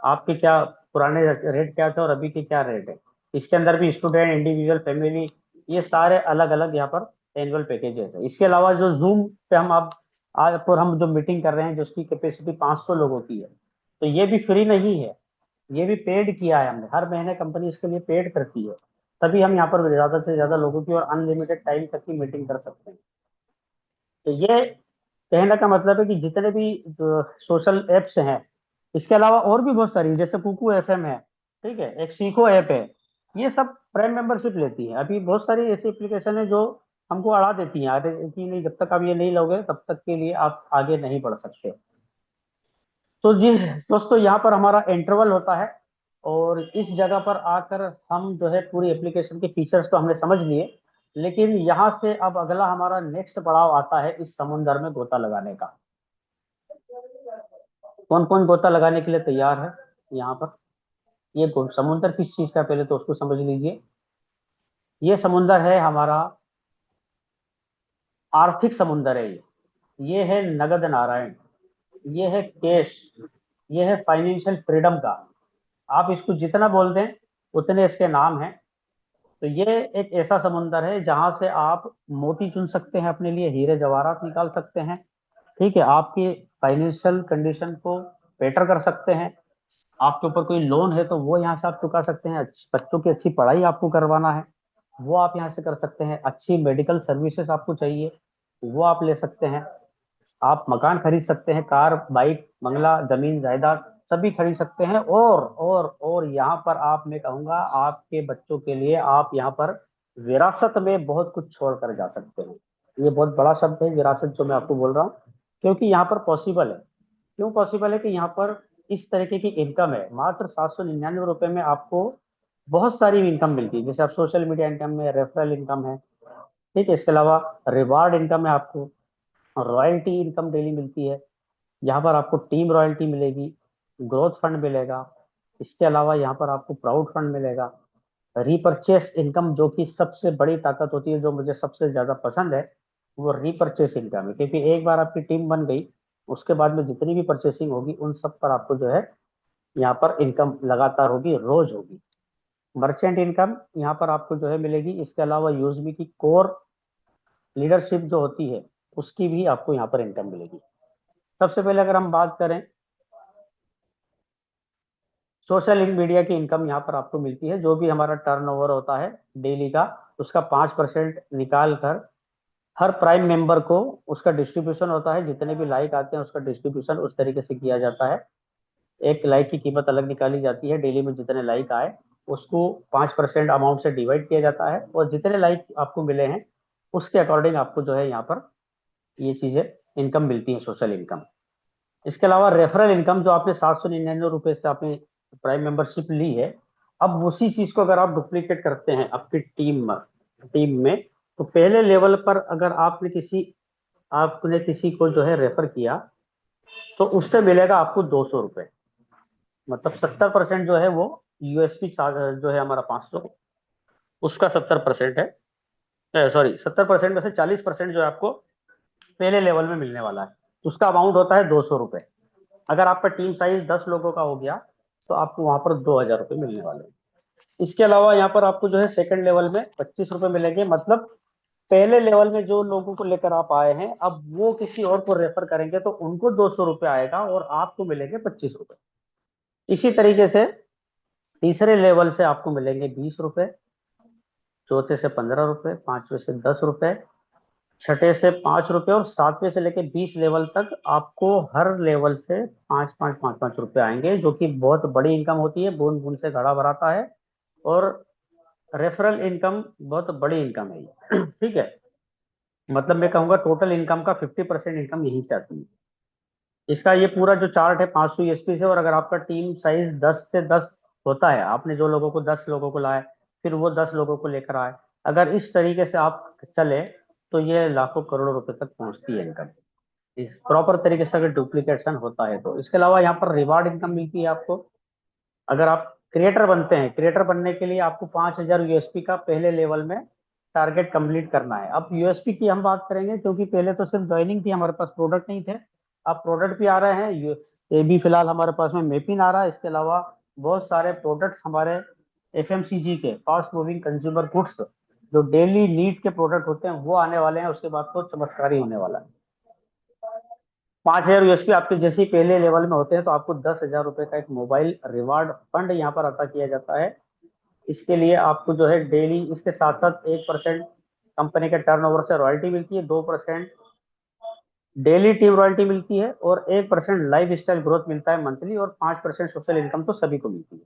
आपके क्या पुराने रेट क्या थे और अभी के क्या रेट है। इसके अंदर भी स्टूडेंट, इंडिविजुअल, फैमिली, ये सारे अलग अलग यहाँ पर एनुअल पैकेजेस है। इसके अलावा जो जूम पे हम आप आज पर हम जो मीटिंग कर रहे हैं, जिसकी कैपेसिटी 500 लोगों की है, तो ये भी फ्री नहीं है, ये भी पेड किया है हमने। हर महीने कंपनी इसके लिए पेड करती है, तभी हम यहाँ पर ज्यादा से ज्यादा लोगों की और अनलिमिटेड टाइम तक की मीटिंग कर सकते हैं। तो ये कहने का मतलब है कि जितने भी सोशल एप्स हैं, इसके अलावा और भी बहुत सारी, जैसे कुकू एफएम है, ठीक है, एक सीखो ऐप है, ये सब प्राइम मेंबरशिप लेती है। अभी बहुत सारी ऐसी एप्लीकेशन है जो हमको अड़ा देती हैं, अरे कि नहीं, जब तक आप ये नहीं लोगे तब तक के लिए आप आगे नहीं बढ़ सकते। तो जी दोस्तों, यहाँ पर हमारा इंटरवल होता है, और इस जगह पर आकर हम जो है पूरी एप्लीकेशन के फीचर्स तो हमने समझ लिए, लेकिन यहाँ से अब अगला हमारा नेक्स्ट पड़ाव आता है इस समुंदर में गोता लगाने का। कौन कौन गोता लगाने के लिए तैयार है यहाँ पर? ये समुंदर किस चीज का, पहले तो उसको समझ लीजिए। ये समुंदर है हमारा आर्थिक समुंदर है, ये है नगद नारायण, ये है कैश, ये है फाइनेंशियल फ्रीडम का। आप इसको जितना बोल दें उतने इसके नाम हैं। तो ये एक ऐसा समुंदर है जहां से आप मोती चुन सकते हैं अपने लिए, हीरे जवाहरात निकाल सकते हैं, ठीक है, आपकी फाइनेंशियल कंडीशन को बेटर कर सकते हैं। आपके ऊपर कोई लोन है तो वो यहाँ से आप चुका सकते हैं, बच्चों की अच्छी पढ़ाई आपको करवाना है वो आप यहाँ से कर सकते हैं, अच्छी मेडिकल सर्विसेज आपको चाहिए वो आप ले सकते हैं, आप मकान खरीद सकते हैं, कार, बाइक, बंगला, जमीन जायदाद सभी खरीद सकते हैं। और यहाँ पर आप, मैं कहूंगा, आपके बच्चों के लिए आप यहाँ पर विरासत में बहुत कुछ छोड़ कर जा सकते हैं। ये बहुत बड़ा शब्द है विरासत जो मैं आपको बोल रहा हूँ, क्योंकि यहाँ पर पॉसिबल है। क्यों पॉसिबल है? कि यहाँ पर इस तरीके की इनकम है, मात्र 799 रुपए में आपको बहुत सारी इनकम मिलती है, जैसे आप सोशल मीडिया इनकम है, रेफरल इनकम है, ठीक है। इसके अलावा रिवार्ड इनकम है आपको, रॉयल्टी इनकम डेली मिलती है। यहाँ पर आपको टीम रॉयल्टी मिलेगी, ग्रोथ फंड मिलेगा। इसके अलावा यहाँ पर आपको प्राउड फंड मिलेगा, रीपरचेस इनकम, जो कि सबसे बड़ी ताकत होती है, जो मुझे सबसे ज्यादा पसंद है, वो रीपरचेस इनकम है। क्योंकि एक बार आपकी टीम बन गई, उसके बाद में जितनी भी परचेसिंग होगी उन सब पर आपको जो है यहाँ पर इनकम लगातार होगी, रोज होगी। मर्चेंट इनकम यहाँ पर आपको जो है मिलेगी। इसके अलावा यूजमी की कोर लीडरशिप जो होती है, उसकी भी आपको यहाँ पर इनकम मिलेगी। सबसे पहले अगर हम बात करें सोशल मीडिया की इनकम, यहाँ पर आपको मिलती है। जो भी हमारा टर्नओवर होता है डेली का, उसका 5% निकाल कर हर प्राइम मेंबर को उसका डिस्ट्रीब्यूशन होता है। जितने भी लाइक आते हैं उसका डिस्ट्रीब्यूशन उस तरीके से किया जाता है। एक लाइक की कीमत अलग निकाली जाती है, डेली में जितने लाइक आए उसको 5% अमाउंट से डिवाइड किया जाता है, और जितने लाइक आपको मिले हैं उसके अकॉर्डिंग आपको जो है यहाँ पर ये चीजें इनकम मिलती है, सोशल इनकम। इसके अलावा रेफरल इनकम, जो आपने 799 रुपए से आपने प्राइम मेंबरशिप ली है, अब उसी चीज को अगर आप डुप्लीकेट करते हैं आपकी टीम में, तो पहले लेवल पर अगर आपने किसी को जो है रेफर किया, तो उससे मिलेगा आपको 200 रुपए। मतलब 70% जो है वो यूएसपी जो है हमारा 500, उसका 70% है। सॉरी, 70% में से 40% जो है आपको पहले लेवल में मिलने वाला है। उसका अमाउंट होता है 200 रुपए। अगर आपका टीम साइज 10 लोगों का हो गया, तो आपको वहां पर 2000 रुपए मिलने वाले हैं। इसके अलावा यहाँ पर आपको जो है सेकंड लेवल में 25 रुपए मिलेंगे। मतलब पहले लेवल में जो लोगों को लेकर आप आए हैं, अब वो किसी और को रेफर करेंगे तो उनको 200 रुपए आएगा और आपको मिलेंगे 25 रुपए। इसी तरीके से तीसरे लेवल से आपको मिलेंगे 20 रुपए, चौथे से 15 रुपए, पांचवे से 10 रुपए, छठे से 5 रुपए, और सातवें से लेके 20 लेवल तक आपको हर लेवल से पाँच रुपए आएंगे, जो कि बहुत बड़ी इनकम होती है। बूंद बूंद से घड़ा भराता है। और रेफरल इनकम बहुत बड़ी इनकम है ये। ठीक है। मतलब मैं कहूंगा टोटल इनकम का 50% इनकम यहीं से आती है। इसका ये पूरा जो चार्ट है 500 ईएसपी से, और अगर आपका टीम साइज 10 से 10 होता है, आपने जो लोगों को 10 लोगों को लाए, फिर वो 10 लोगों को लेकर आए, अगर इस तरीके से आप चले, तो ये लाखों करोड़ों रुपए तक पहुंचती है इनकम, इस प्रॉपर तरीके से अगर डुप्लीकेशन होता है तो। इसके अलावा यहाँ पर रिवार्ड इनकम मिलती है आपको। अगर आप क्रिएटर बनते हैं, क्रिएटर बनने के लिए आपको 5000 यूएसपी का पहले लेवल में टारगेट कंप्लीट करना है। अब यूएसपी की हम बात करेंगे, क्योंकि पहले तो सिर्फ ज्वाइनिंग थी, हमारे पास प्रोडक्ट नहीं थे। अब प्रोडक्ट भी आ रहे हैं। ये भी फिलहाल हमारे पास में मेपिन आ रहा है। इसके अलावा बहुत सारे प्रोडक्ट्स हमारे एफएमसीजी के, फास्ट मूविंग कंज्यूमर गुड्स, जो डेली नीड के प्रोडक्ट होते हैं, वो आने वाले हैं। उसके बाद तो चमत्कारी होने वाला है। 5000 यूएसपी आपके जैसे ही पहले लेवल में होते हैं, तो आपको 10,000 रुपए का एक मोबाइल रिवार्ड फंड यहाँ पर अता किया जाता है। इसके लिए आपको जो है डेली, इसके साथ साथ 1% कंपनी के टर्नओवर से रॉयल्टी मिलती है, 2% डेली टीम रॉयल्टी मिलती है, और 1% लाइफ स्टाइल ग्रोथ मिलता है मंथली, और 5% सोशल इनकम तो सभी को मिलती है।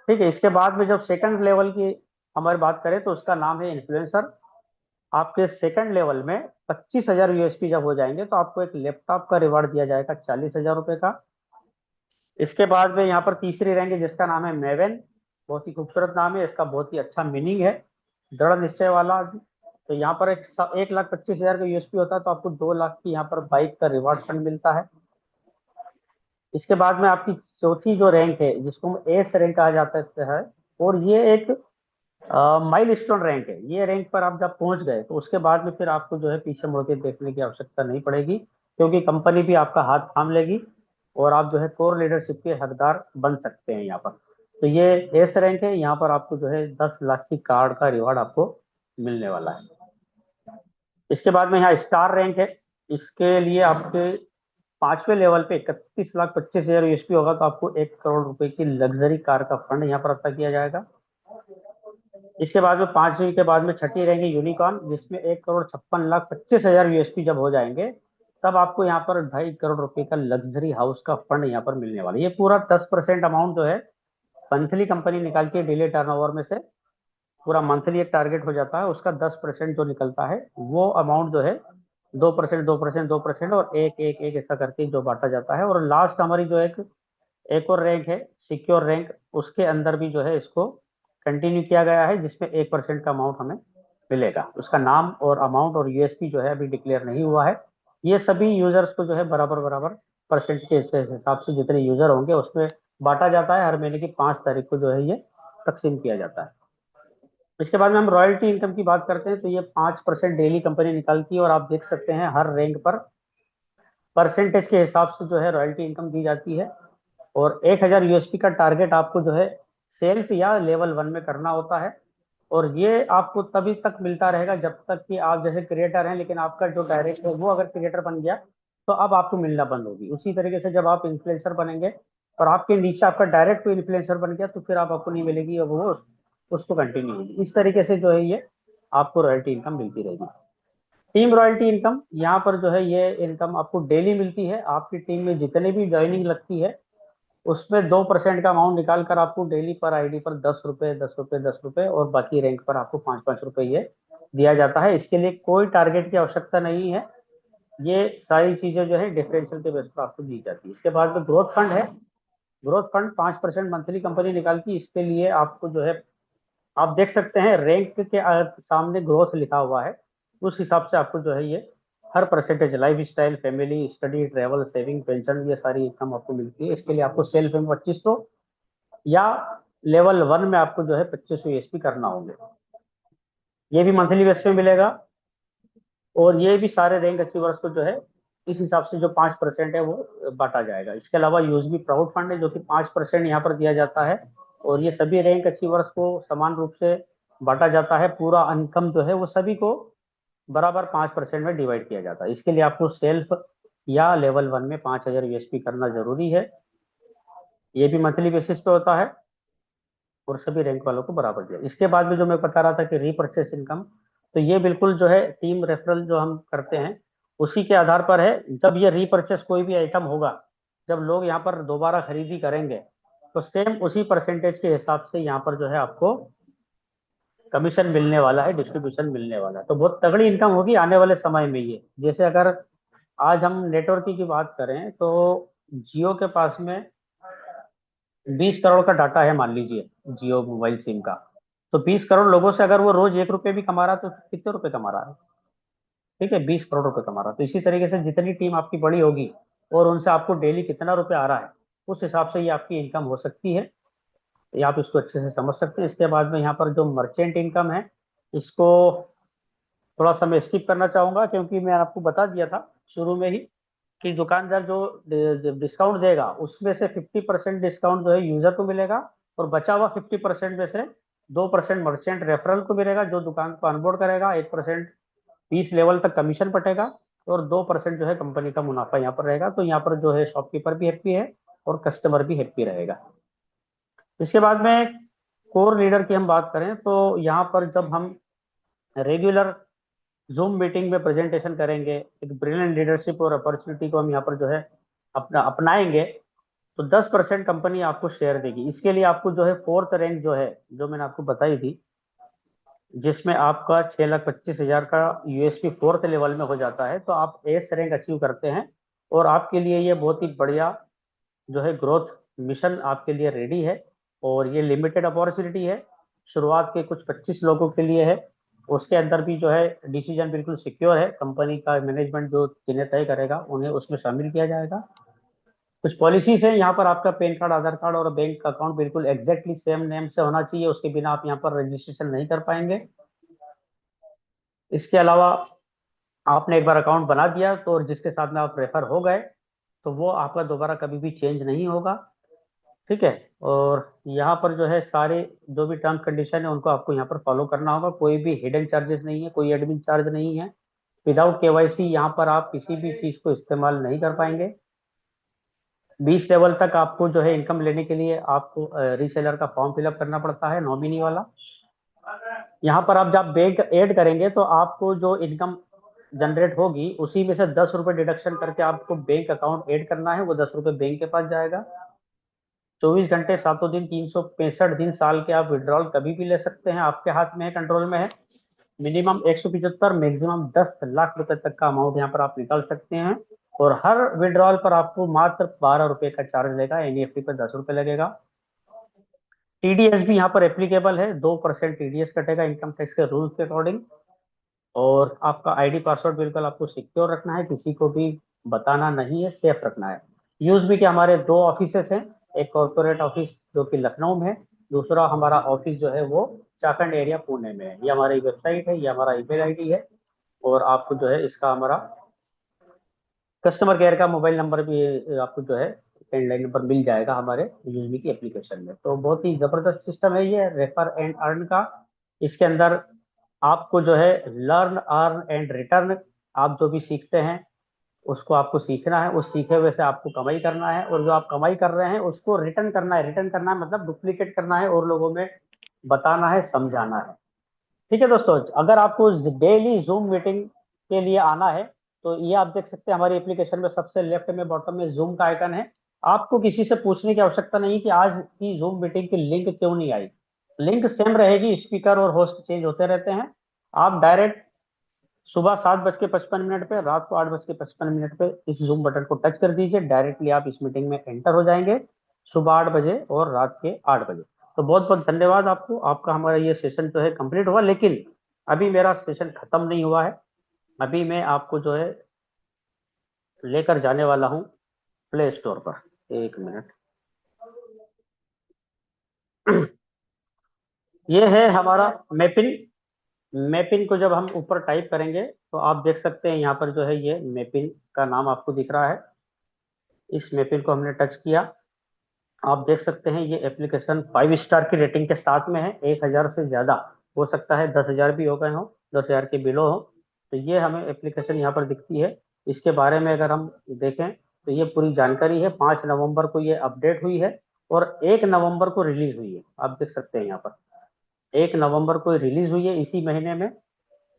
ठीक है। इसके बाद में जब सेकंड लेवल की हमारी बात करें, तो उसका नाम है इन्फ्लुएंसर। आपके सेकंड लेवल में 25,000 यूएसपी जब हो जाएंगे, तो आपको एक लैपटॉप का रिवार्ड दिया जाएगा 40,000 रुपए का। इसके बाद में यहाँ पर तीसरी रैंक है, जिसका नाम है मेवेन। बहुत ही खूबसूरत नाम है इसका, बहुत ही अच्छा मीनिंग है, दृढ़ निश्चय वाला। तो यहाँ पर 1,25,000 का यूएसपी होता है, तो आपको 2 लाख की यहाँ पर बाइक का रिवार्ड फंड मिलता है। इसके बाद में आपकी चौथी जो रैंक है, जिसको हम एस रैंक कहा जाता है, और ये एक माइलस्टोन रैंक है। ये रैंक पर आप जब पहुंच गए, तो उसके बाद में फिर आपको जो है पीछे मुड़ के देखने की आवश्यकता नहीं पड़ेगी, क्योंकि कंपनी भी आपका हाथ थाम लेगी, और आप जो है कोर लीडरशिप के हकदार बन सकते हैं यहाँ पर। तो ये एस रैंक है। यहाँ पर आपको जो है 10 लाख की कार्ड का रिवार्ड आपको मिलने वाला है। इसके बाद में यहाँ स्टार रैंक है। इसके लिए आपके पांचवें लेवल पे 31,25,000 यूएसपी होगा, तो आपको 1 करोड़ रुपए की लग्जरी कार का फंड यहाँ पर अता किया जाएगा। इसके बाद में पांचवी के बाद में छठी रहेंगे यूनिकॉर्न, जिसमें 1,56,25,000 यूएसपी जब हो जाएंगे, तब आपको यहाँ पर 2.5 करोड़ रुपए का लग्जरी हाउस का फंड यहाँ पर मिलने वाला है। ये पूरा 10% अमाउंट जो है मंथली कंपनी निकालती है डेली टर्नओवर में से। पूरा मंथली एक टारगेट हो जाता है, उसका 10% जो निकलता है, वो अमाउंट जो है 2%, 2%, 2%, और एक एक एक ऐसा करके जो बांटा जाता है। और लास्ट हमारी जो एक और रैंक है, सिक्योर रैंक, उसके अंदर भी जो है इसको कंटिन्यू किया गया है, जिसमें 1% का अमाउंट हमें मिलेगा। उसका नाम और अमाउंट और यूएसपी जो है अभी डिक्लेयर नहीं हुआ है। ये सभी यूजर्स को जो है बराबर बराबर परसेंट के हिसाब से जितने यूजर होंगे उसमें बांटा जाता है। हर महीने की 5 तारीख को जो है ये तकसीम किया जाता है। इसके बाद में हम रॉयल्टी इनकम की बात करते हैं, तो ये 5% डेली कंपनी निकालती है, और आप देख सकते हैं हर रैंक पर परसेंटेज के हिसाब से जो है रॉयल्टी इनकम दी जाती है। और 1000 यूएसपी का टारगेट आपको जो है सेल्फ या लेवल 1 में करना होता है, और ये आपको तभी तक मिलता रहेगा जब तक कि आप जैसे क्रिएटर हैं, लेकिन आपका जो डायरेक्ट है वो अगर क्रिएटर बन गया तो अब आपको मिलना बंद होगी। उसी तरीके से जब आप इन्फ्लुएंसर बनेंगे और आपके नीचे आपका डायरेक्ट कोई इन्फ्लुएंसर बन गया तो फिर आप आपको नहीं मिलेगी, और वो उसको कंटिन्यू होगी। इस तरीके से जो है ये आपको रॉयल्टी इनकम मिलती रहेगी। टीम रॉयल्टी इनकम, यहाँ पर जो है ये इनकम आपको डेली मिलती है। आपकी टीम में जितने भी ज्वाइनिंग लगती है उसमें 2% का अमाउंट निकाल कर आपको डेली पर आईडी पर 10 रुपए 10 रुपए 10 रुपए और बाकी रैंक पर आपको 5-5 रुपए ये दिया जाता है। इसके लिए कोई टारगेट की आवश्यकता नहीं है। ये सारी चीजें जो है डिफरेंशियल के बेस पर आपको दी जाती है। इसके बाद में ग्रोथ फंड है। ग्रोथ फंड 5% मंथली कंपनी निकालती है। इसके लिए आपको जो है आप देख सकते हैं रैंक के सामने ग्रोथ लिखा हुआ है, उस हिसाब से आपको जो है ये हर percentage lifestyle, family, study, travel, saving, pension, ये सारी इनकम आपको मिलती है। इसके लिए आपको सेल्फ में 2500 या लेवल 1 में आपको जो है 2500 यूएसपी करना होगा। ये भी मंथली बेस पे मिलेगा, और ये भी सारे रैंक अचीवर्स को जो है इस हिसाब से जो 5% है वो बांटा जाएगा। इसके अलावा यूएसबी प्राउड फंड है जो कि 5% यहाँ पर दिया जाता है, और ये सभी रैंक अचीवर्स को समान रूप से बांटा जाता है। पूरा इनकम जो है वो सभी को बराबर 5% में डिवाइड किया जाता है। इसके लिए आपको सेल्फ या लेवल 1 में 5000 यूएसपी करना जरूरी है। ये भी मंथली बेसिस पे होता है और सभी रैंक वालों को बराबर दिया। इसके बाद में जो मैं बता रहा था कि रीपर्चेस इनकम, तो ये बिल्कुल जो है टीम रेफरल जो हम करते हैं उसी के आधार पर है। जब ये रीपर्चेस कोई भी आइटम होगा, जब लोग यहाँ पर दोबारा खरीदी करेंगे तो सेम उसी परसेंटेज के हिसाब से यहाँ पर जो है आपको कमीशन मिलने वाला है, डिस्ट्रीब्यूशन मिलने वाला है। तो बहुत तगड़ी इनकम होगी आने वाले समय में ये। जैसे अगर आज हम नेटवर्किंग की बात करें तो जियो के पास में 20 करोड़ का डाटा है, मान लीजिए जियो मोबाइल सिम का। तो 20 करोड़ लोगों से अगर वो रोज 1 रुपए भी कमा रहा है तो कितने रुपए कमा रहा है? ठीक है, 20 करोड़ रुपए कमा रहा है। तो इसी तरीके से जितनी टीम आपकी बड़ी होगी और उनसे आपको डेली कितना रुपए आ रहा है, उस हिसाब से ये आपकी इनकम हो सकती है। ये आप इसको अच्छे से समझ सकते हैं। इसके बाद में यहाँ पर जो मर्चेंट इनकम है, इसको थोड़ा सा मैं स्किप करना चाहूंगा, क्योंकि मैं आपको बता दिया था शुरू में ही कि दुकानदार जो डिस्काउंट देगा उसमें से 50% डिस्काउंट जो है यूजर को मिलेगा, और बचा हुआ 50% में से 2% मर्चेंट रेफरल को मिलेगा जो दुकान को अनबोर्ड करेगा। 1% 20 लेवल तक कमीशन पटेगा, और 2% जो है कंपनी का मुनाफा यहाँ पर रहेगा। तो यहाँ पर जो है शॉपकीपर भी हैप्पी है और कस्टमर भी हैप्पी रहेगा। इसके बाद में कोर लीडर की हम बात करें तो यहाँ पर जब हम रेगुलर जूम मीटिंग में प्रेजेंटेशन करेंगे, एक ब्रिलियंट लीडरशिप और अपॉर्चुनिटी को हम यहाँ पर जो है अपनाएंगे, तो 10% कंपनी आपको शेयर देगी। इसके लिए आपको जो है फोर्थ रैंक जो है, जो मैंने आपको बताई थी, जिसमें आपका 6,25,000 का यूएसपी फोर्थ लेवल में हो जाता है, तो आप एस रैंक अचीव करते हैं। और आपके लिए ये बहुत ही बढ़िया जो है ग्रोथ मिशन आपके लिए रेडी है, और ये लिमिटेड अपॉर्चुनिटी है। शुरुआत के कुछ 25 लोगों के लिए है। उसके अंदर भी जो है डिसीजन बिल्कुल सिक्योर है। कंपनी का मैनेजमेंट जो जिन्हें तय करेगा उन्हें उसमें शामिल किया जाएगा। कुछ पॉलिसीज है यहाँ पर, आपका पैन कार्ड, आधार कार्ड और बैंक अकाउंट बिल्कुल एग्जैक्टली सेम नेम से होना चाहिए, उसके बिना आप यहाँ पर रजिस्ट्रेशन नहीं कर पाएंगे। इसके अलावा आपने एक बार अकाउंट बना दिया तो, और जिसके साथ में आप रेफर हो गए, तो वो आपका दोबारा कभी भी चेंज नहीं होगा। ठीक है, और यहाँ पर जो है सारे जो भी टर्म्स कंडीशन है उनको आपको यहाँ पर फॉलो करना होगा। कोई भी हिडन चार्जेस नहीं है, कोई एडमिन चार्ज नहीं है। विदाउट केवाईसी यहाँ पर आप किसी भी चीज को इस्तेमाल नहीं कर पाएंगे। 20 लेवल तक आपको जो है इनकम लेने के लिए आपको रीसेलर का फॉर्म फिलअप करना पड़ता है, नॉमिनी वाला। यहाँ पर आप जब बैंक ऐड करेंगे तो आपको जो इनकम जनरेट होगी उसी में से 10 रुपए डिडक्शन करके आपको बैंक अकाउंट ऐड करना है। वो 10 रुपए बैंक के पास जाएगा। 24 घंटे 7 दिन 365 दिन साल के आप विड्रॉल कभी भी ले सकते हैं, आपके हाथ में है, कंट्रोल में है। मिनिमम 175, मैक्सिमम 10 लाख रुपए तक का अमाउंट यहाँ पर आप निकाल सकते हैं, और हर विड्रॉल पर आपको मात्र 12 रुपए का चार्ज लेगा। एनईएफटी पर 10 रुपए लगेगा। टीडीएस भी यहाँ पर एप्लीकेबल है, 2% टीडीएस कटेगा इनकम टैक्स के रूल्स के अकॉर्डिंग। और आपका आईडी पासवर्ड बिल्कुल आपको सिक्योर रखना है, किसी को भी बताना नहीं है, सेफ रखना है। यूएसबी के हमारे 2 ऑफिसेस हैं, एक कॉर्पोरेट ऑफिस जो कि लखनऊ में है, दूसरा हमारा ऑफिस जो है वो चाकंड एरिया पुणे में है। ये हमारी वेबसाइट है, ये हमारा ईमेल आईडी है, और आपको जो है इसका हमारा कस्टमर केयर का मोबाइल नंबर भी आपको जो है लैंडलाइन नंबर मिल जाएगा हमारे यूएसबी की एप्लीकेशन में। तो बहुत ही जबरदस्त सिस्टम है ये रेफर एंड अर्न का। इसके अंदर आपको जो है लर्न अर्न एंड रिटर्न, आप जो भी सीखते हैं उसको आपको सीखना है, उस सीखे हुए से आपको कमाई करना है, और जो आप कमाई कर रहे हैं उसको रिटर्न करना है। रिटर्न करना है मतलब डुप्लीकेट करना है और लोगों में बताना है, समझाना है। ठीक है दोस्तों, अगर आपको डेली जूम मीटिंग के लिए आना है तो ये आप देख सकते हैं हमारी एप्लीकेशन में सबसे लेफ्ट में बॉटम में जूम का आइकन है। आपको किसी से पूछने की आवश्यकता नहीं कि आज की जूम मीटिंग की लिंक क्यों नहीं आई। लिंक सेम रहेगी, स्पीकर और होस्ट चेंज होते रहते हैं। आप डायरेक्ट सुबह 7:55 पे, रात को 8:55 पे इस जूम बटन को टच कर दीजिए, डायरेक्टली आप इस मीटिंग में एंटर हो जाएंगे, सुबह 8 बजे और रात के 8 बजे। तो बहुत बहुत धन्यवाद आपको, आपका हमारा ये सेशन जो है कंप्लीट हुआ, लेकिन अभी मेरा सेशन खत्म नहीं हुआ है। अभी मैं आपको जो है लेकर जाने वाला हूँ प्ले स्टोर पर। एक मिनट। ये है हमारा मैपिन। मैपिन को जब हम ऊपर टाइप करेंगे तो आप देख सकते हैं यहाँ पर जो है ये मैपिन का नाम आपको दिख रहा है। इस मैपिन को हमने टच किया, आप देख सकते हैं ये एप्लीकेशन 5 स्टार की रेटिंग के साथ में है। 1,000 से ज्यादा हो सकता है, 10,000 भी हो गए हो, 10,000 के बिलो हो। तो ये हमें एप्लीकेशन यहाँ पर दिखती है। इसके बारे में अगर हम देखें तो ये पूरी जानकारी है। 5 नवंबर को ये अपडेट हुई है और 1 नवंबर को रिलीज हुई है। आप देख सकते हैं यहाँ पर 1 नवंबर को रिलीज हुई है इसी महीने में।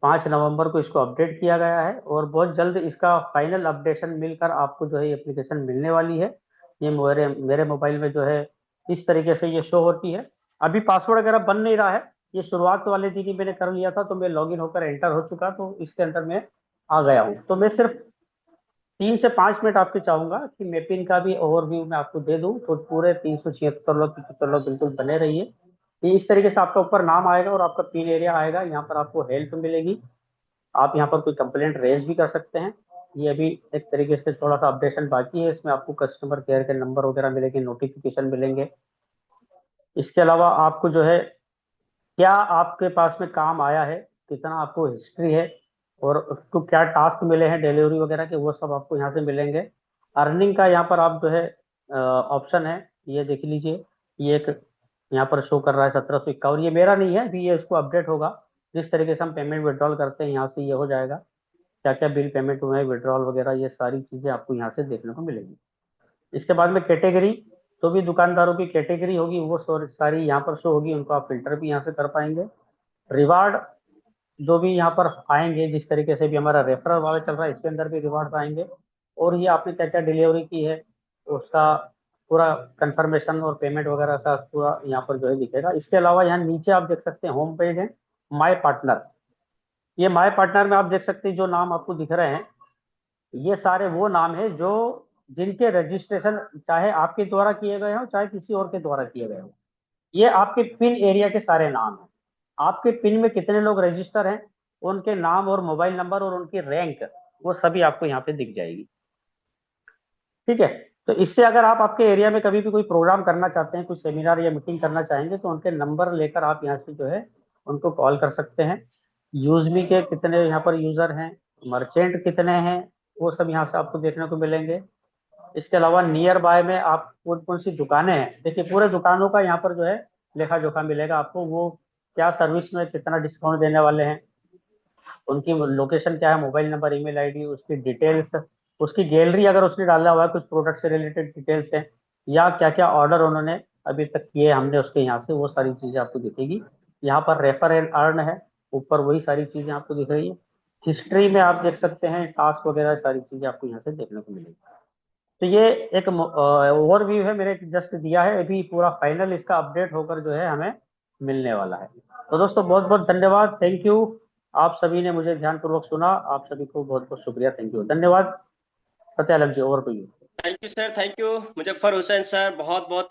5 नवंबर को इसको अपडेट किया गया है और बहुत जल्द इसका फाइनल अपडेशन मिलकर आपको जो है एप्लीकेशन मिलने वाली है। ये मेरे मेरे मोबाइल में जो है इस तरीके से ये शो होती है। अभी पासवर्ड वगैरह बन नहीं रहा है, ये शुरुआत वाले दिन ही मैंने कर लिया था, तो मैं लॉगिन होकर एंटर हो चुका, तो इसके अंदर मैं आ गया हूँ। तो मैं सिर्फ 3 से 5 मिनट आपके चाहूंगा कि मैपिंग का भी ओवरव्यू मैं आपको दे दूं, तो पूरे 376 लोग 75 लोग बिल्कुल बने रहिए। ये इस तरीके से आपका ऊपर नाम आएगा और आपका पिन एरिया आएगा, यहाँ पर आपको हेल्प मिलेगी। आप यहाँ पर कोई कंप्लेंट रेज भी कर सकते हैं। ये अभी एक तरीके से थोड़ा सा अपडेशन बाकी है, इसमें आपको कस्टमर केयर के नंबर वगैरह मिलेंगे, नोटिफिकेशन मिलेंगे। इसके अलावा आपको जो है क्या आपके पास में काम आया है, कितना आपको हिस्ट्री है, और उसको क्या टास्क मिले हैं डिलीवरी वगैरह के, वो सब आपको यहाँ से मिलेंगे। अर्निंग का यहाँ पर आप जो है ऑप्शन है, ये देख लीजिए। ये एक यहाँ पर शो कर रहा है 1751। ये मेरा नहीं है, अभी ये इसको अपडेट होगा। जिस तरीके से हम पेमेंट विड्रॉल करते हैं यहाँ से ये हो जाएगा, क्या क्या बिल पेमेंट हुए हैं, विड्रॉल वगैरह, ये सारी चीजें आपको यहाँ से देखने को मिलेंगी। इसके बाद में कैटेगरी, जो भी दुकानदारों की कैटेगरी होगी वो सारी यहाँ पर शो होगी, उनको आप फिल्टर भी यहाँ से कर पाएंगे। रिवार्ड जो भी यहाँ पर आएंगे, जिस तरीके से भी हमारा रेफरल वाला चल रहा है इसके अंदर भी रिवार्ड आएंगे, और ये आपने क्या क्या डिलीवरी की है उसका पूरा कंफर्मेशन और पेमेंट वगैरह का पूरा यहाँ पर जो है दिखेगा। इसके अलावा यहाँ नीचे आप देख सकते हैं होम पेज है, माय पार्टनर। ये माय पार्टनर में आप देख सकते हैं जो नाम आपको दिख रहे हैं, ये सारे वो नाम है जो जिनके रजिस्ट्रेशन चाहे आपके द्वारा किए गए हो चाहे किसी और के द्वारा किए गए हो। ये आपके पिन एरिया के सारे नाम हैं। आपके पिन में कितने लोग रजिस्टर हैं, उनके नाम और मोबाइल नंबर और उनकी रैंक, वो सभी आपको यहाँ पे दिख जाएगी। ठीक है, तो इससे अगर आप आपके एरिया में कभी भी कोई प्रोग्राम करना चाहते हैं, कुछ सेमिनार या मीटिंग करना चाहेंगे, तो उनके नंबर लेकर आप यहाँ से जो है उनको कॉल कर सकते हैं। यूजमी के कितने यहाँ पर यूजर हैं, मर्चेंट कितने हैं, वो सब यहाँ से आपको देखने को मिलेंगे। इसके अलावा नियर बाय में आप कौन कौन सी दुकानें हैं, देखिए पूरे दुकानों का यहाँ पर जो है लेखा जोखा मिलेगा आपको। वो क्या सर्विस में कितना डिस्काउंट देने वाले हैं, उनकी लोकेशन क्या है, मोबाइल नंबर, ईमेल आईडी, उसकी डिटेल्स, उसकी गैलरी अगर उसने डाला हुआ है, कुछ प्रोडक्ट से रिलेटेड डिटेल्स है, या क्या क्या ऑर्डर उन्होंने अभी तक किए हमने उसके यहाँ से, वो सारी चीजें आपको दिखेगी। यहाँ पर रेफर एंड अर्न है, ऊपर वही सारी चीजें आपको दिख रही है। हिस्ट्री में आप देख सकते हैं टास्क वगैरह सारी चीजें आपको यहाँ से देखने को मिलेगी। तो ये एक ओवरव्यू है मैंने जस्ट दिया है, अभी पूरा फाइनल इसका अपडेट होकर जो है हमें मिलने वाला है। तो दोस्तों बहुत बहुत धन्यवाद, थैंक यू। आप सभी ने मुझे ध्यानपूर्वक सुना, आप सभी को बहुत बहुत शुक्रिया, थैंक यू, धन्यवाद। Satyalam ji, over to you. Thank you sir, thank you Muzaffar Hussain sir, बहुत बहुत